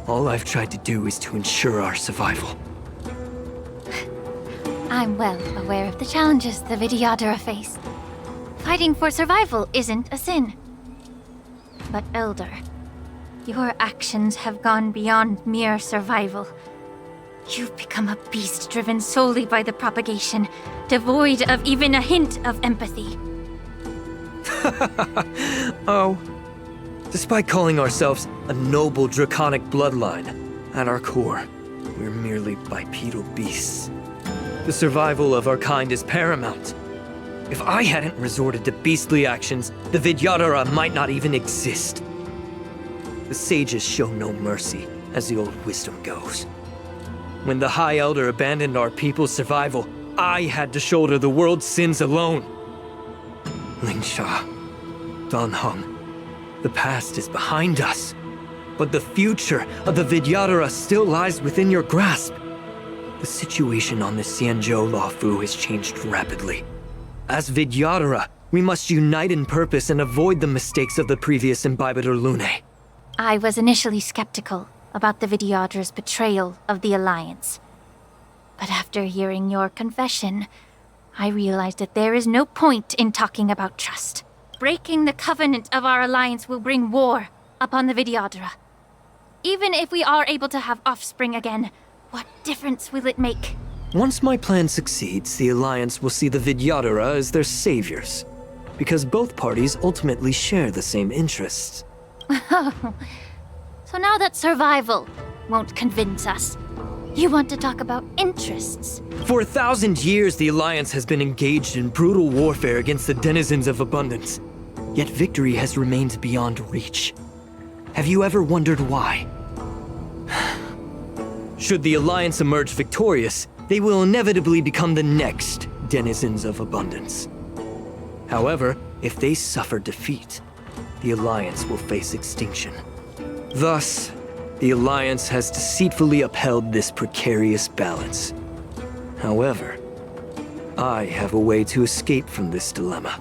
All I've tried to do is to ensure our survival. I'm well aware of the challenges the Vidyadhara face. Fighting for survival isn't a sin. But Elder, your actions have gone beyond mere survival. You've become a beast driven solely by the propagation, devoid of even a hint of empathy. Oh. Despite calling ourselves a noble draconic bloodline, at our core, we're merely bipedal beasts. The survival of our kind is paramount. If I hadn't resorted to beastly actions, the Vidyadhara might not even exist. The sages show no mercy, as the old wisdom goes. When the High Elder abandoned our people's survival, I had to shoulder the world's sins alone. Lingsha, Danheng, the past is behind us, but the future of the Vidyadhara still lies within your grasp. The situation on the Xianzhou Luofu has changed rapidly. As Vidyadhara, we must unite in purpose and avoid the mistakes of the previous Imbibitor Lunae. I was initially skeptical about the Vidyadhara's betrayal of the Alliance. But after hearing your confession, I realized that there is no point in talking about trust. Breaking the covenant of our alliance will bring war upon the Vidyadhara. Even if we are able to have offspring again, what difference will it make? Once my plan succeeds, the Alliance will see the Vidyadhara as their saviors, because both parties ultimately share the same interests. So now that survival won't convince us, you want to talk about interests? For 1,000 years, the Alliance has been engaged in brutal warfare against the denizens of abundance. Yet victory has remained beyond reach. Have you ever wondered why? Should the Alliance emerge victorious, they will inevitably become the next denizens of abundance. However, if they suffer defeat, the Alliance will face extinction. Thus, the Alliance has deceitfully upheld this precarious balance. However, I have a way to escape from this dilemma.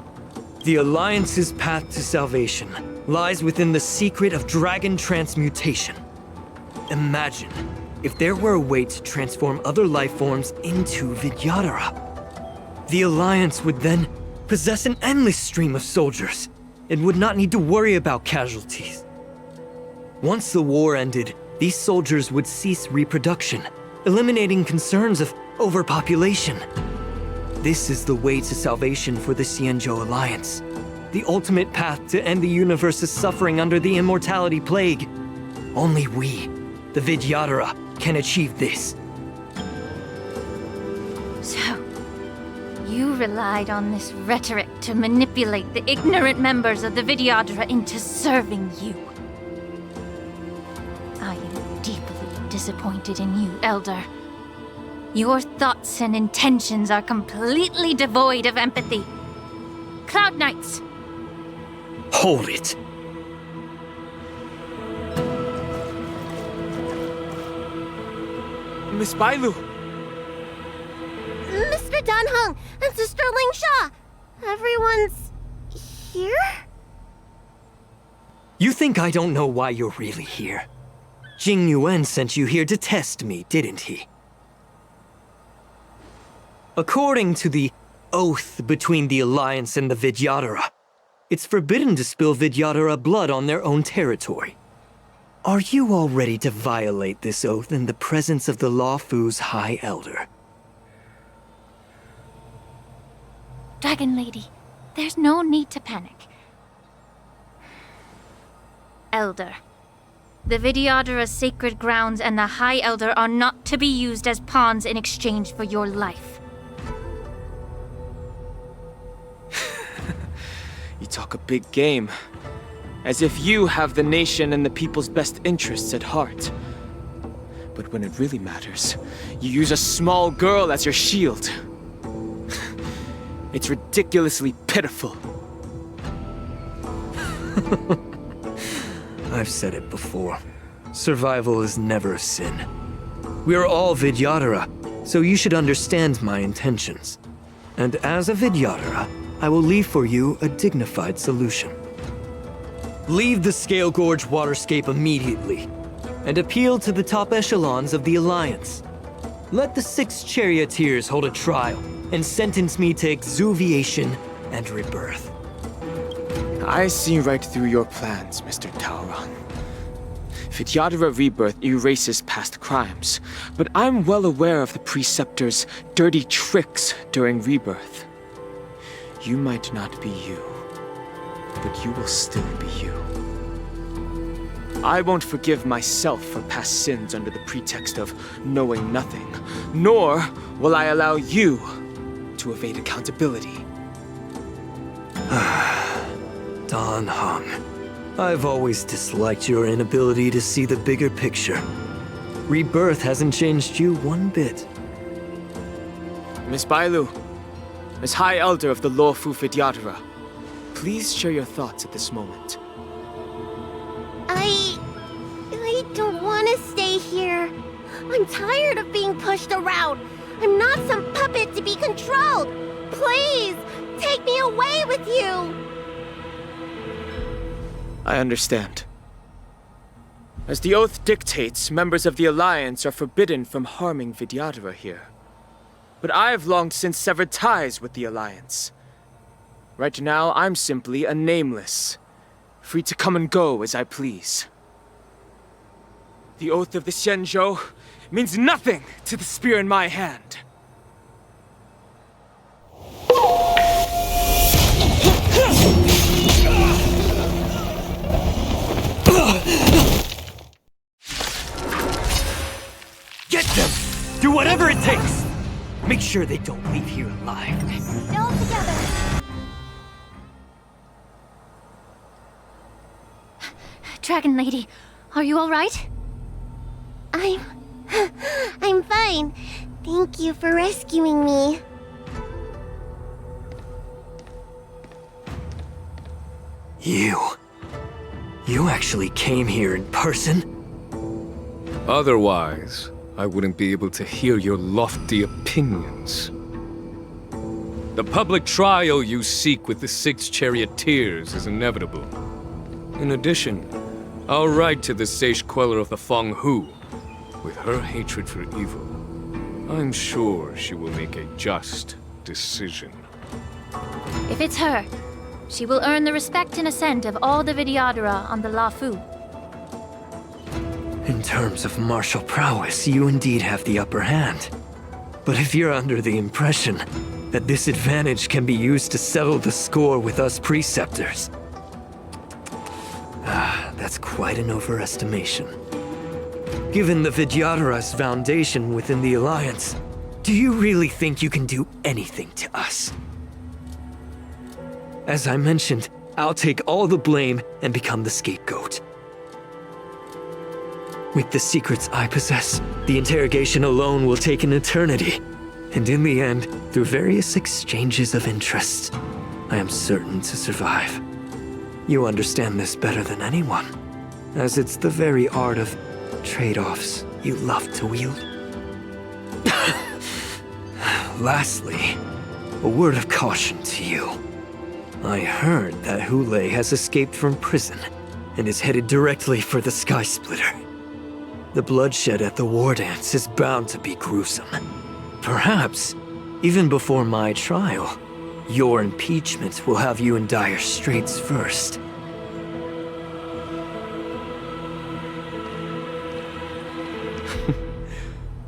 The Alliance's path to salvation lies within the secret of dragon transmutation. Imagine if there were a way to transform other life forms into Vidyadhara. The Alliance would then possess an endless stream of soldiers and would not need to worry about casualties. Once the war ended, these soldiers would cease reproduction, eliminating concerns of overpopulation. This is the way to salvation for the Xianzhou Alliance. The ultimate path to end the universe's suffering under the immortality plague. Only we, the Vidyadhara, can achieve this. So, you relied on this rhetoric to manipulate the ignorant members of the Vidyadhara into serving you. I am deeply disappointed in you, Elder. Your thoughts and intentions are completely devoid of empathy. Cloud Knights! Hold it! Miss Bailu! Mr. Danheng and Sister Lingsha! Everyone's here? You think I don't know why you're really here? Jing Yuan sent you here to test me, didn't he? According to the oath between the Alliance and the Vidyadhara, it's forbidden to spill Vidyadhara blood on their own territory. Are you all ready to violate this oath in the presence of the Luofu's High Elder? Dragon Lady, there's no need to panic. Elder, the Vidyadhara's sacred grounds and the High Elder are not to be used as pawns in exchange for your life. You talk a big game. As if you have the nation and the people's best interests at heart. But when it really matters, you use a small girl as your shield. It's ridiculously pitiful. I've said it before. Survival is never a sin. We're all Vidyadhara, so you should understand my intentions. And as a Vidyadhara, I will leave for you a dignified solution. Leave the Scale Gorge waterscape immediately, and appeal to the top echelons of the Alliance. Let the 6 charioteers hold a trial, and sentence me to exuviation and rebirth. I see right through your plans, Mr. Taoran. Vidyadhara rebirth erases past crimes, but I'm well aware of the Preceptor's dirty tricks during rebirth. You might not be you, but you will still be you. I won't forgive myself for past sins under the pretext of knowing nothing, nor will I allow you to evade accountability. Dan Heng, I've always disliked your inability to see the bigger picture. Rebirth hasn't changed you one bit. Miss Bailu, as High Elder of the Luofu Vidyadhara, please share your thoughts at this moment. I don't want to stay here. I'm tired of being pushed around. I'm not some puppet to be controlled. Please, take me away with you. I understand. As the oath dictates, members of the Alliance are forbidden from harming Vidyadhara here. But I've long since severed ties with the Alliance. Right now, I'm simply a nameless, free to come and go as I please. The oath of the Xianzhou means nothing to the spear in my hand. Get them! Do whatever it takes! Make sure they don't leave here alive. Still together. Dragon Lady, are you all right? I'm fine. Thank you for rescuing me. You actually came here in person? Otherwise, I wouldn't be able to hear your lofty opinions. The public trial you seek with the 6 charioteers is inevitable. In addition, I'll write to the Sage Queller of the Feng Hu. With her hatred for evil, I'm sure she will make a just decision. If it's her, she will earn the respect and assent of all the Vidyadhara on the Luofu. In terms of martial prowess, you indeed have the upper hand. But if you're under the impression that this advantage can be used to settle the score with us preceptors, that's quite an overestimation. Given the Vidyadhara's foundation within the Alliance, do you really think you can do anything to us? As I mentioned, I'll take all the blame and become the scapegoat. With the secrets I possess, the interrogation alone will take an eternity. And in the end, through various exchanges of interest, I am certain to survive. You understand this better than anyone, as it's the very art of trade-offs you love to wield. Lastly, a word of caution to you. I heard that Hulei has escaped from prison and is headed directly for the Sky Splitter. The bloodshed at the Wardance is bound to be gruesome. Perhaps, even before my trial, your impeachment will have you in dire straits first.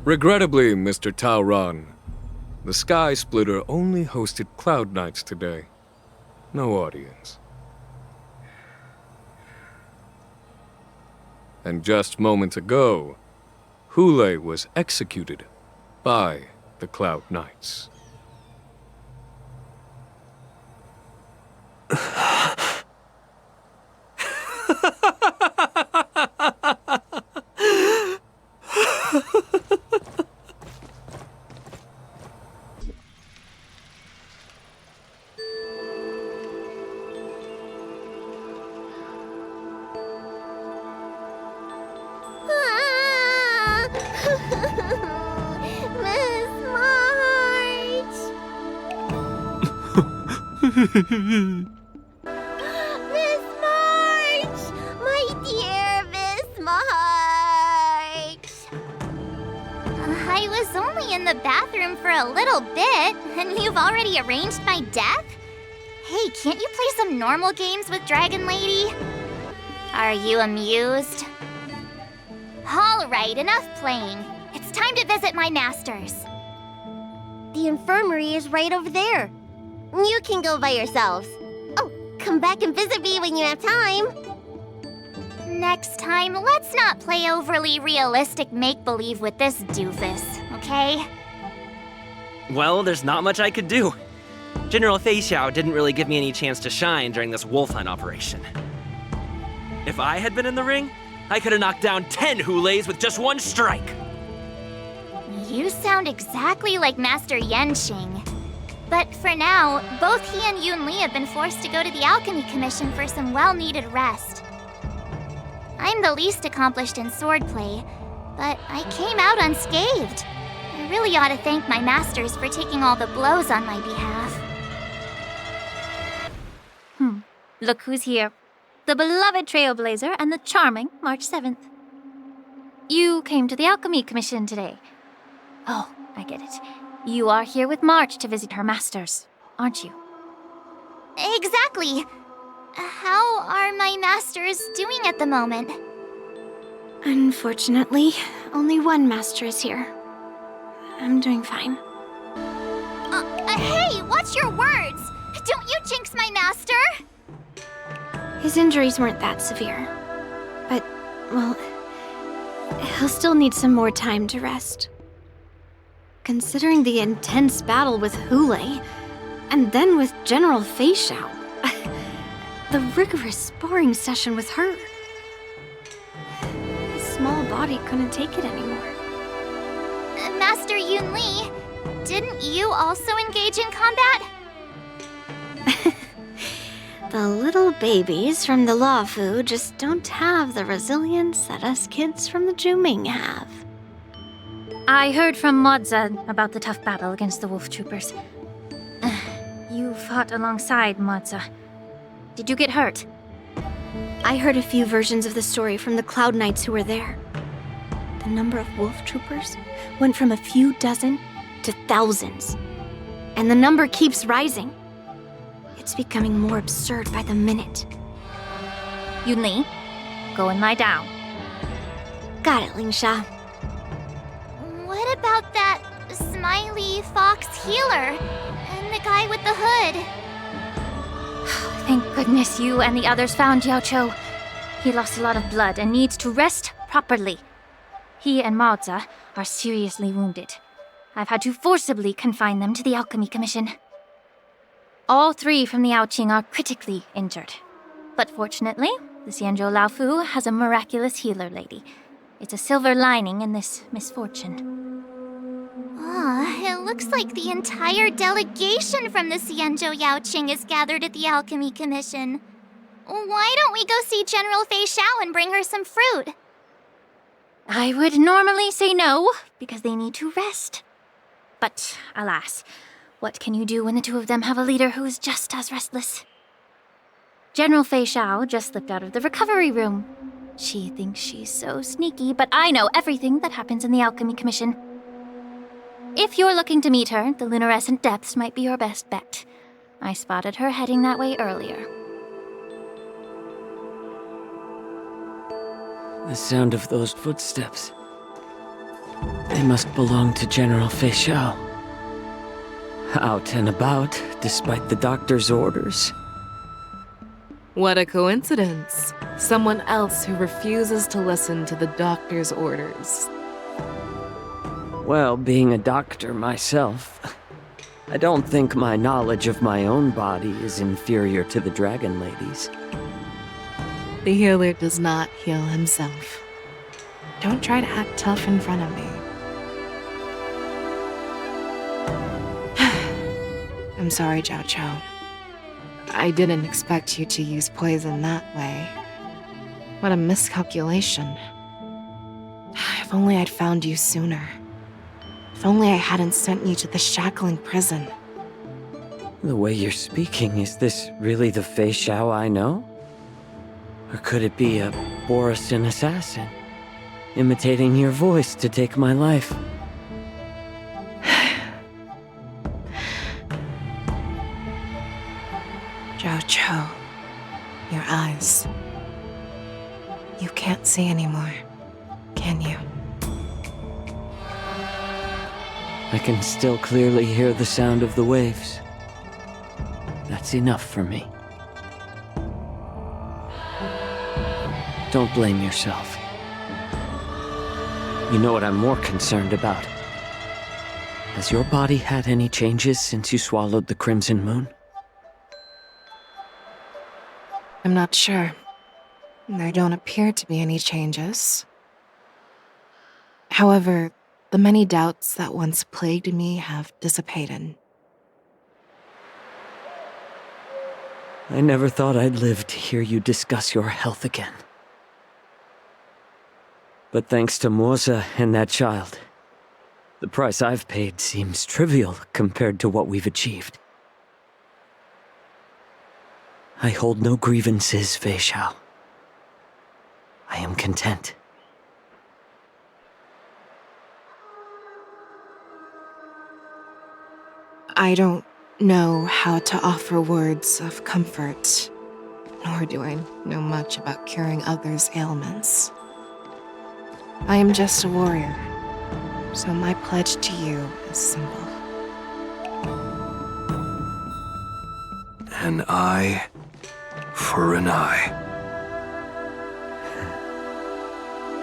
Regrettably, Mr. Taoran, the Sky Splitter only hosted Cloud Knights today. No audience. And just moments ago, Hulei was executed by the Cloud Knights. Miss March! My dear Miss March! I was only in the bathroom for a little bit, and you've already arranged my death? Hey, can't you play some normal games with Dragon Lady? Are you amused? All right, enough playing. It's time to visit my masters. The infirmary is right over there. You can go by yourselves. Oh, come back and visit me when you have time. Next time, let's not play overly realistic make-believe with this doofus, okay? Well, there's not much I could do. General Fei Xiao didn't really give me any chance to shine during this wolf hunt operation. If I had been in the ring, I could have knocked down 10 Hulays with just one strike. You sound exactly like Master Yanqing. But for now, both he and Yun Li have been forced to go to the Alchemy Commission for some well-needed rest. I'm the least accomplished in swordplay, but I came out unscathed. I really ought to thank my masters for taking all the blows on my behalf. Look who's here. The beloved Trailblazer and the charming March 7th. You came to the Alchemy Commission today. Oh, I get it. You are here with March to visit her masters, aren't you? Exactly. How are my masters doing at the moment? Unfortunately, only one master is here. I'm doing fine. Hey, watch your words! Don't you jinx my master! His injuries weren't that severe. But, well, he'll still need some more time to rest. Considering the intense battle with Hulei, and then with General Fei Xiao, the rigorous sparring session with her. His small body couldn't take it anymore. Master Yun Li, didn't you also engage in combat? The little babies from the Luofu just don't have the resilience that us kids from the Zhuming have. I heard from Moza about the tough battle against the wolf troopers. You fought alongside Moza. Did you get hurt? I heard a few versions of the story from the Cloud Knights who were there. The number of wolf troopers went from a few dozen to thousands. And the number keeps rising. It's becoming more absurd by the minute. Yun Li, go and lie down. Got it, Lingsha. What about that smiley fox healer and the guy with the hood? Thank goodness you and the others found Yaoqiu. He lost a lot of blood and needs to rest properly. He and Maoza are seriously wounded. I've had to forcibly confine them to the Alchemy Commission. All three from the Yaoqing are critically injured. But fortunately, the Xianzhou Luofu has a miraculous healer lady. It's a silver lining in this misfortune. It looks like the entire delegation from the Xianzhou Yaoqing is gathered at the Alchemy Commission. Why don't we go see General Fei Xiao and bring her some fruit? I would normally say no, because they need to rest. But alas, what can you do when the two of them have a leader who is just as restless? General Fei Xiao just slipped out of the recovery room. She thinks she's so sneaky, but I know everything that happens in the Alchemy Commission. If you're looking to meet her, the luminescent depths might be your best bet. I spotted her heading that way earlier. The sound of those footsteps. They must belong to General Fei Xiao. Out and about, despite the doctor's orders. What a coincidence. Someone else who refuses to listen to the doctor's orders. Well, being a doctor myself, I don't think my knowledge of my own body is inferior to the Dragon Lady's. The healer does not heal himself. Don't try to act tough in front of me. I'm sorry, Zhao Chou. I didn't expect you to use poison that way. What a miscalculation. If only I'd found you sooner. If only I hadn't sent you to the shackling prison. The way you're speaking, is this really the Fei Xiao I know? Or could it be a Borisin assassin, imitating your voice to take my life? Zhao Chou, your eyes. You can't see anymore, can you? I can still clearly hear the sound of the waves. That's enough for me. Don't blame yourself. You know what I'm more concerned about? Has your body had any changes since you swallowed the Crimson Moon? I'm not sure. There don't appear to be any changes. However, the many doubts that once plagued me have dissipated. I never thought I'd live to hear you discuss your health again. But thanks to Morza and that child, the price I've paid seems trivial compared to what we've achieved. I hold no grievances, Fei Xiao. I am content. I don't know how to offer words of comfort, nor do I know much about curing others' ailments. I am just a warrior, so my pledge to you is simple. An eye for an eye.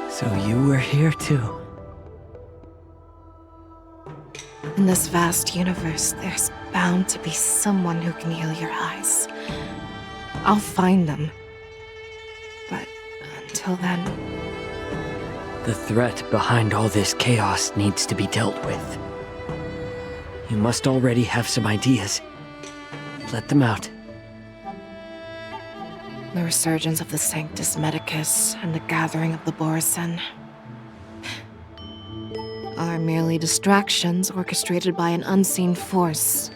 So you were here too. In this vast universe, there's bound to be someone who can heal your eyes. I'll find them. But until then... The threat behind all this chaos needs to be dealt with. You must already have some ideas. Let them out. The resurgence of the Sanctus Medicus and the gathering of the Borisin are merely distractions orchestrated by an unseen force,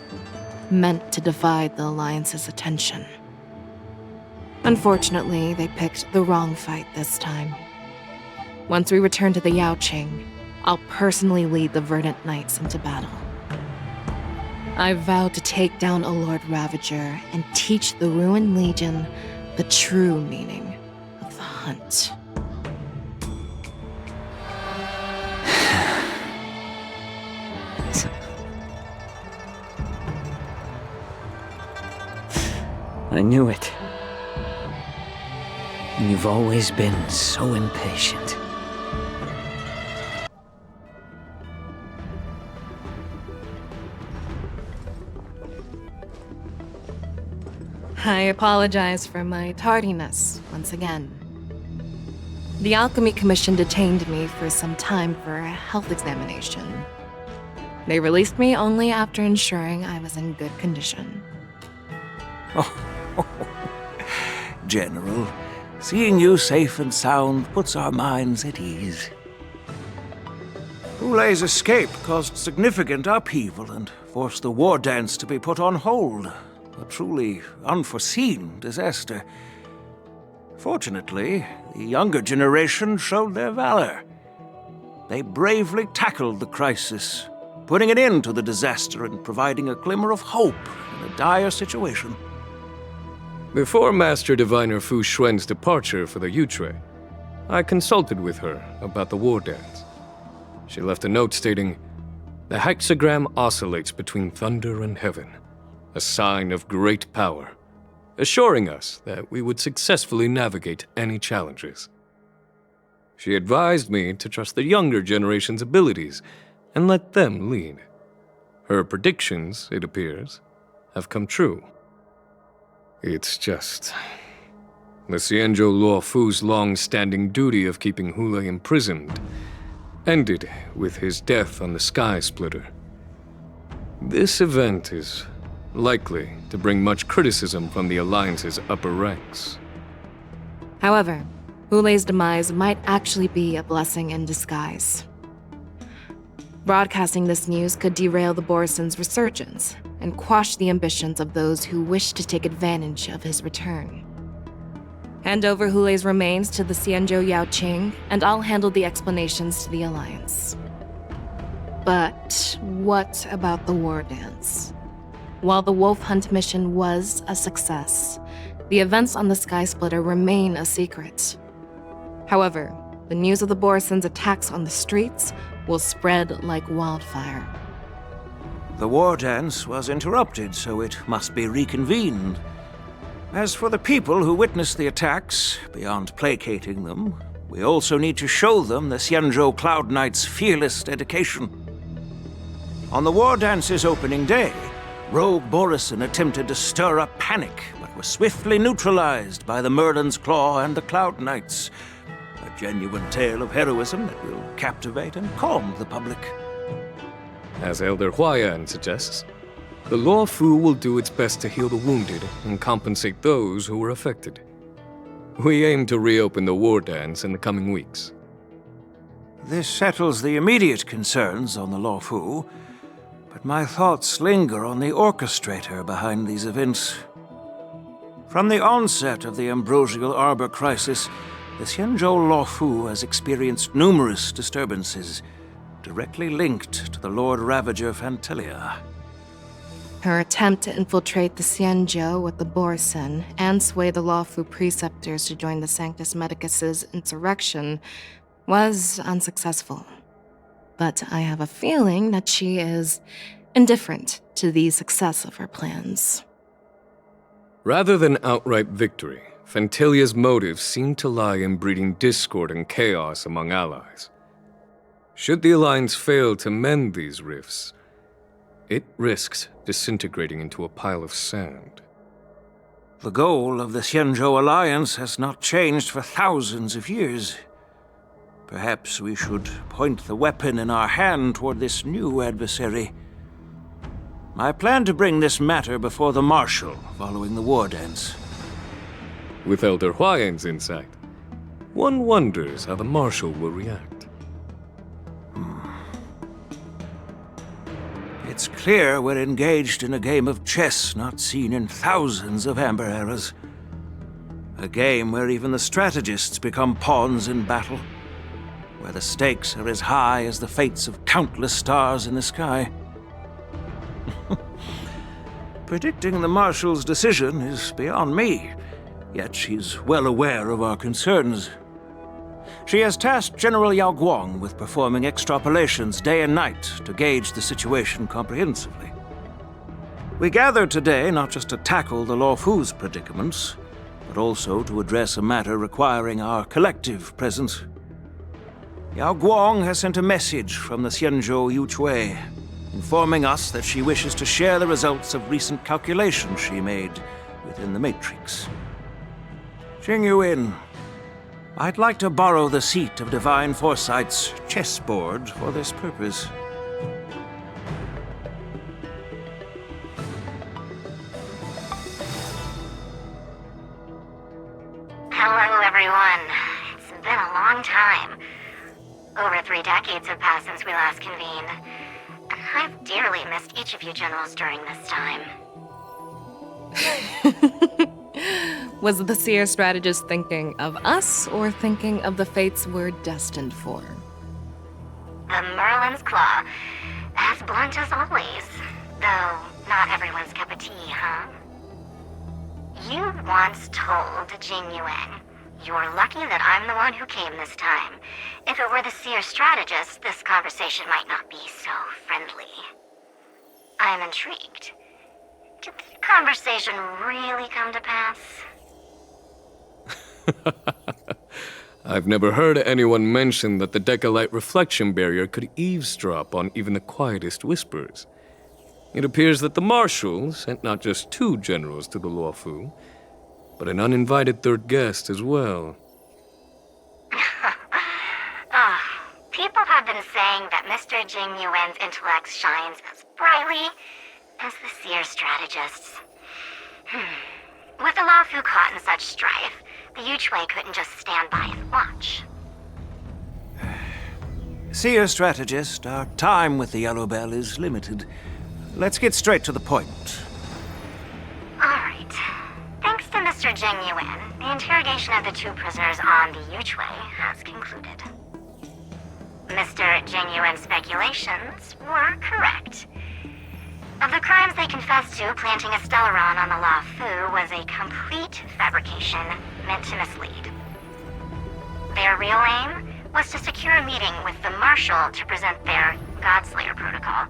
meant to divide the Alliance's attention. Unfortunately, they picked the wrong fight this time. Once we return to the Yaoqing, I'll personally lead the Verdant Knights into battle. I vow to take down a Lord Ravager and teach the Ruined Legion the true meaning of the hunt. I knew it. You've always been so impatient. I apologize for my tardiness once again. The Alchemy Commission detained me for some time for a health examination. They released me only after ensuring I was in good condition. General, seeing you safe and sound puts our minds at ease. Hulei's escape caused significant upheaval and forced the Wardance to be put on hold. A truly unforeseen disaster. Fortunately, the younger generation showed their valor. They bravely tackled the crisis, putting an end to the disaster and providing a glimmer of hope in a dire situation. Before Master Diviner Fu Xuan's departure for the Yutre, I consulted with her about the Wardance. She left a note stating, "The hexagram oscillates between thunder and heaven, a sign of great power, assuring us that we would successfully navigate any challenges." She advised me to trust the younger generation's abilities and let them lead. Her predictions, it appears, have come true. It's just... the Xianzhou Luofu's long-standing duty of keeping Hulei imprisoned ended with his death on the Sky Splitter. This event is likely to bring much criticism from the Alliance's upper ranks. However, Hulei's demise might actually be a blessing in disguise. Broadcasting this news could derail the Borisin's resurgence and quash the ambitions of those who wish to take advantage of his return. Hand over Hulei's remains to the Xianzhou Yaoqing, and I'll handle the explanations to the Alliance. But what about the Wardance? While the Wolf Hunt mission was a success, the events on the Sky Splitter remain a secret. However, the news of the Borisin's attacks on the streets will spread like wildfire. The Wardance was interrupted, so it must be reconvened. As for the people who witnessed the attacks, beyond placating them, we also need to show them the Xianzhou Cloud Knight's fearless dedication. On the Wardance's opening day, Rogue Borison attempted to stir up panic, but was swiftly neutralized by the Merlin's Claw and the Cloud Knights. A genuine tale of heroism that will captivate and calm the public. As Elder Huayan suggests, the Luofu will do its best to heal the wounded and compensate those who were affected. We aim to reopen the Wardance in the coming weeks. This settles the immediate concerns on the Luofu, but my thoughts linger on the orchestrator behind these events. From the onset of the Ambrosial Arbor crisis, the Xianzhou Luofu has experienced numerous disturbances, directly linked to the Lord Ravager Fantelia. Her attempt to infiltrate the Xianzhou with the Borison and sway the Luofu preceptors to join the Sanctus Medicus's insurrection was unsuccessful. But I have a feeling that she is indifferent to the success of her plans. Rather than outright victory, Fantelia's motives seem to lie in breeding discord and chaos among allies. Should the Alliance fail to mend these rifts, it risks disintegrating into a pile of sand. The goal of the Xianzhou Alliance has not changed for thousands of years. Perhaps we should point the weapon in our hand toward this new adversary. I plan to bring this matter before the Marshal following the Wardance. With Elder Huayan's insight, one wonders how the Marshal will react. It's clear we're engaged in a game of chess not seen in thousands of Amber eras. A game where even the strategists become pawns in battle, where the stakes are as high as the fates of countless stars in the sky. Predicting the Marshal's decision is beyond me, yet she's well aware of our concerns. She has tasked General Yao Guang with performing extrapolations day and night to gauge the situation comprehensively. We gathered today not just to tackle the Luofu's predicaments, but also to address a matter requiring our collective presence. Yao Guang has sent a message from the Xianzhou Yuchui, informing us that she wishes to share the results of recent calculations she made within the Matrix. Jing Yuan, I'd like to borrow the seat of Divine Foresight's chessboard for this purpose. Hello, everyone. It's been a long time. Over 3 decades have passed since we last convened. I've dearly missed each of you generals during this time. Was the seer strategist thinking of us or thinking of the fates we're destined for? The Merlin's Claw. As blunt as always. Though not everyone's cup of tea, huh? You once told Jing Yuan, "You're lucky that I'm the one who came this time. If it were the seer strategist, this conversation might not be so friendly." I'm intrigued. Did the conversation really come to pass? I've never heard anyone mention that the Decalite reflection barrier could eavesdrop on even the quietest whispers. It appears that the Marshal sent not just 2 generals to the Luofu, but an uninvited 3rd guest as well. People have been saying that Mr. Jing Yuan's intellect shines as brightly as the seer strategist's. With the Luofu caught in such strife, the Yuchui couldn't just stand by and watch. Seer strategist, our time with the Yellow Bell is limited. Let's get straight to the point. Alright. Thanks to Mr. Jing Yuan, the interrogation of the 2 prisoners on the Yuchui has concluded. Mr. Jing Yuan's speculations were correct. Of the crimes they confessed to, planting a Stellaron on the Luofu was a complete fabrication meant to mislead. Their real aim was to secure a meeting with the Marshal to present their Godslayer protocol,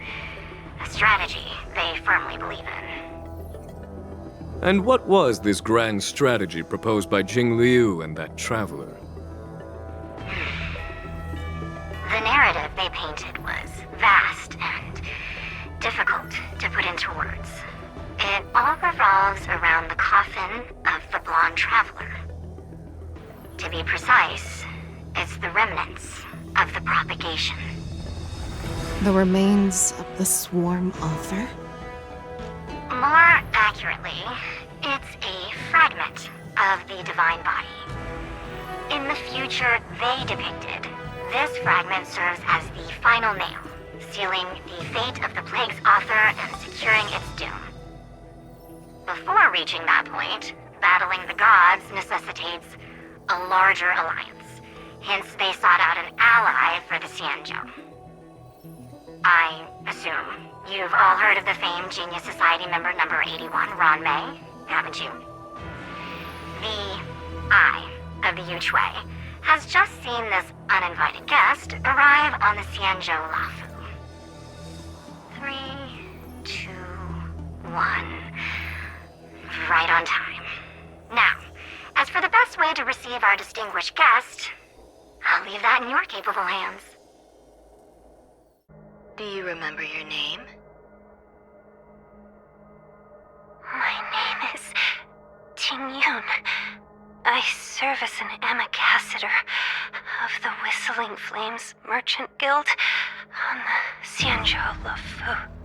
a strategy they firmly believe in. And what was this grand strategy proposed by Jing Liu and that traveler? The narrative they painted was vast and difficult to put into words. It all revolves around the coffin of the blonde traveler. To be precise, it's the remnants of the propagation. The remains of the swarm author? More accurately, it's a fragment of the divine body. In the future they depicted, this fragment serves as the final nail, sealing the fate of the plague's author and securing its doom. Before reaching that point, battling the gods necessitates a larger alliance. Hence, they sought out an ally for the Xianzhou. I assume you've all heard of the famed Genius Society member number 81, Ron Mei, haven't you? The Eye of the Yuchui has just seen this uninvited guest arrive on the Xianzhou Luofu. 3, 2, 1. Right on time. Now, as for the best way to receive our distinguished guest, I'll leave that in your capable hands. Do you remember your name? My name is Tingyun. I serve as an ambassador of the Whistling Flames Merchant Guild on the Xianzhou Luofu.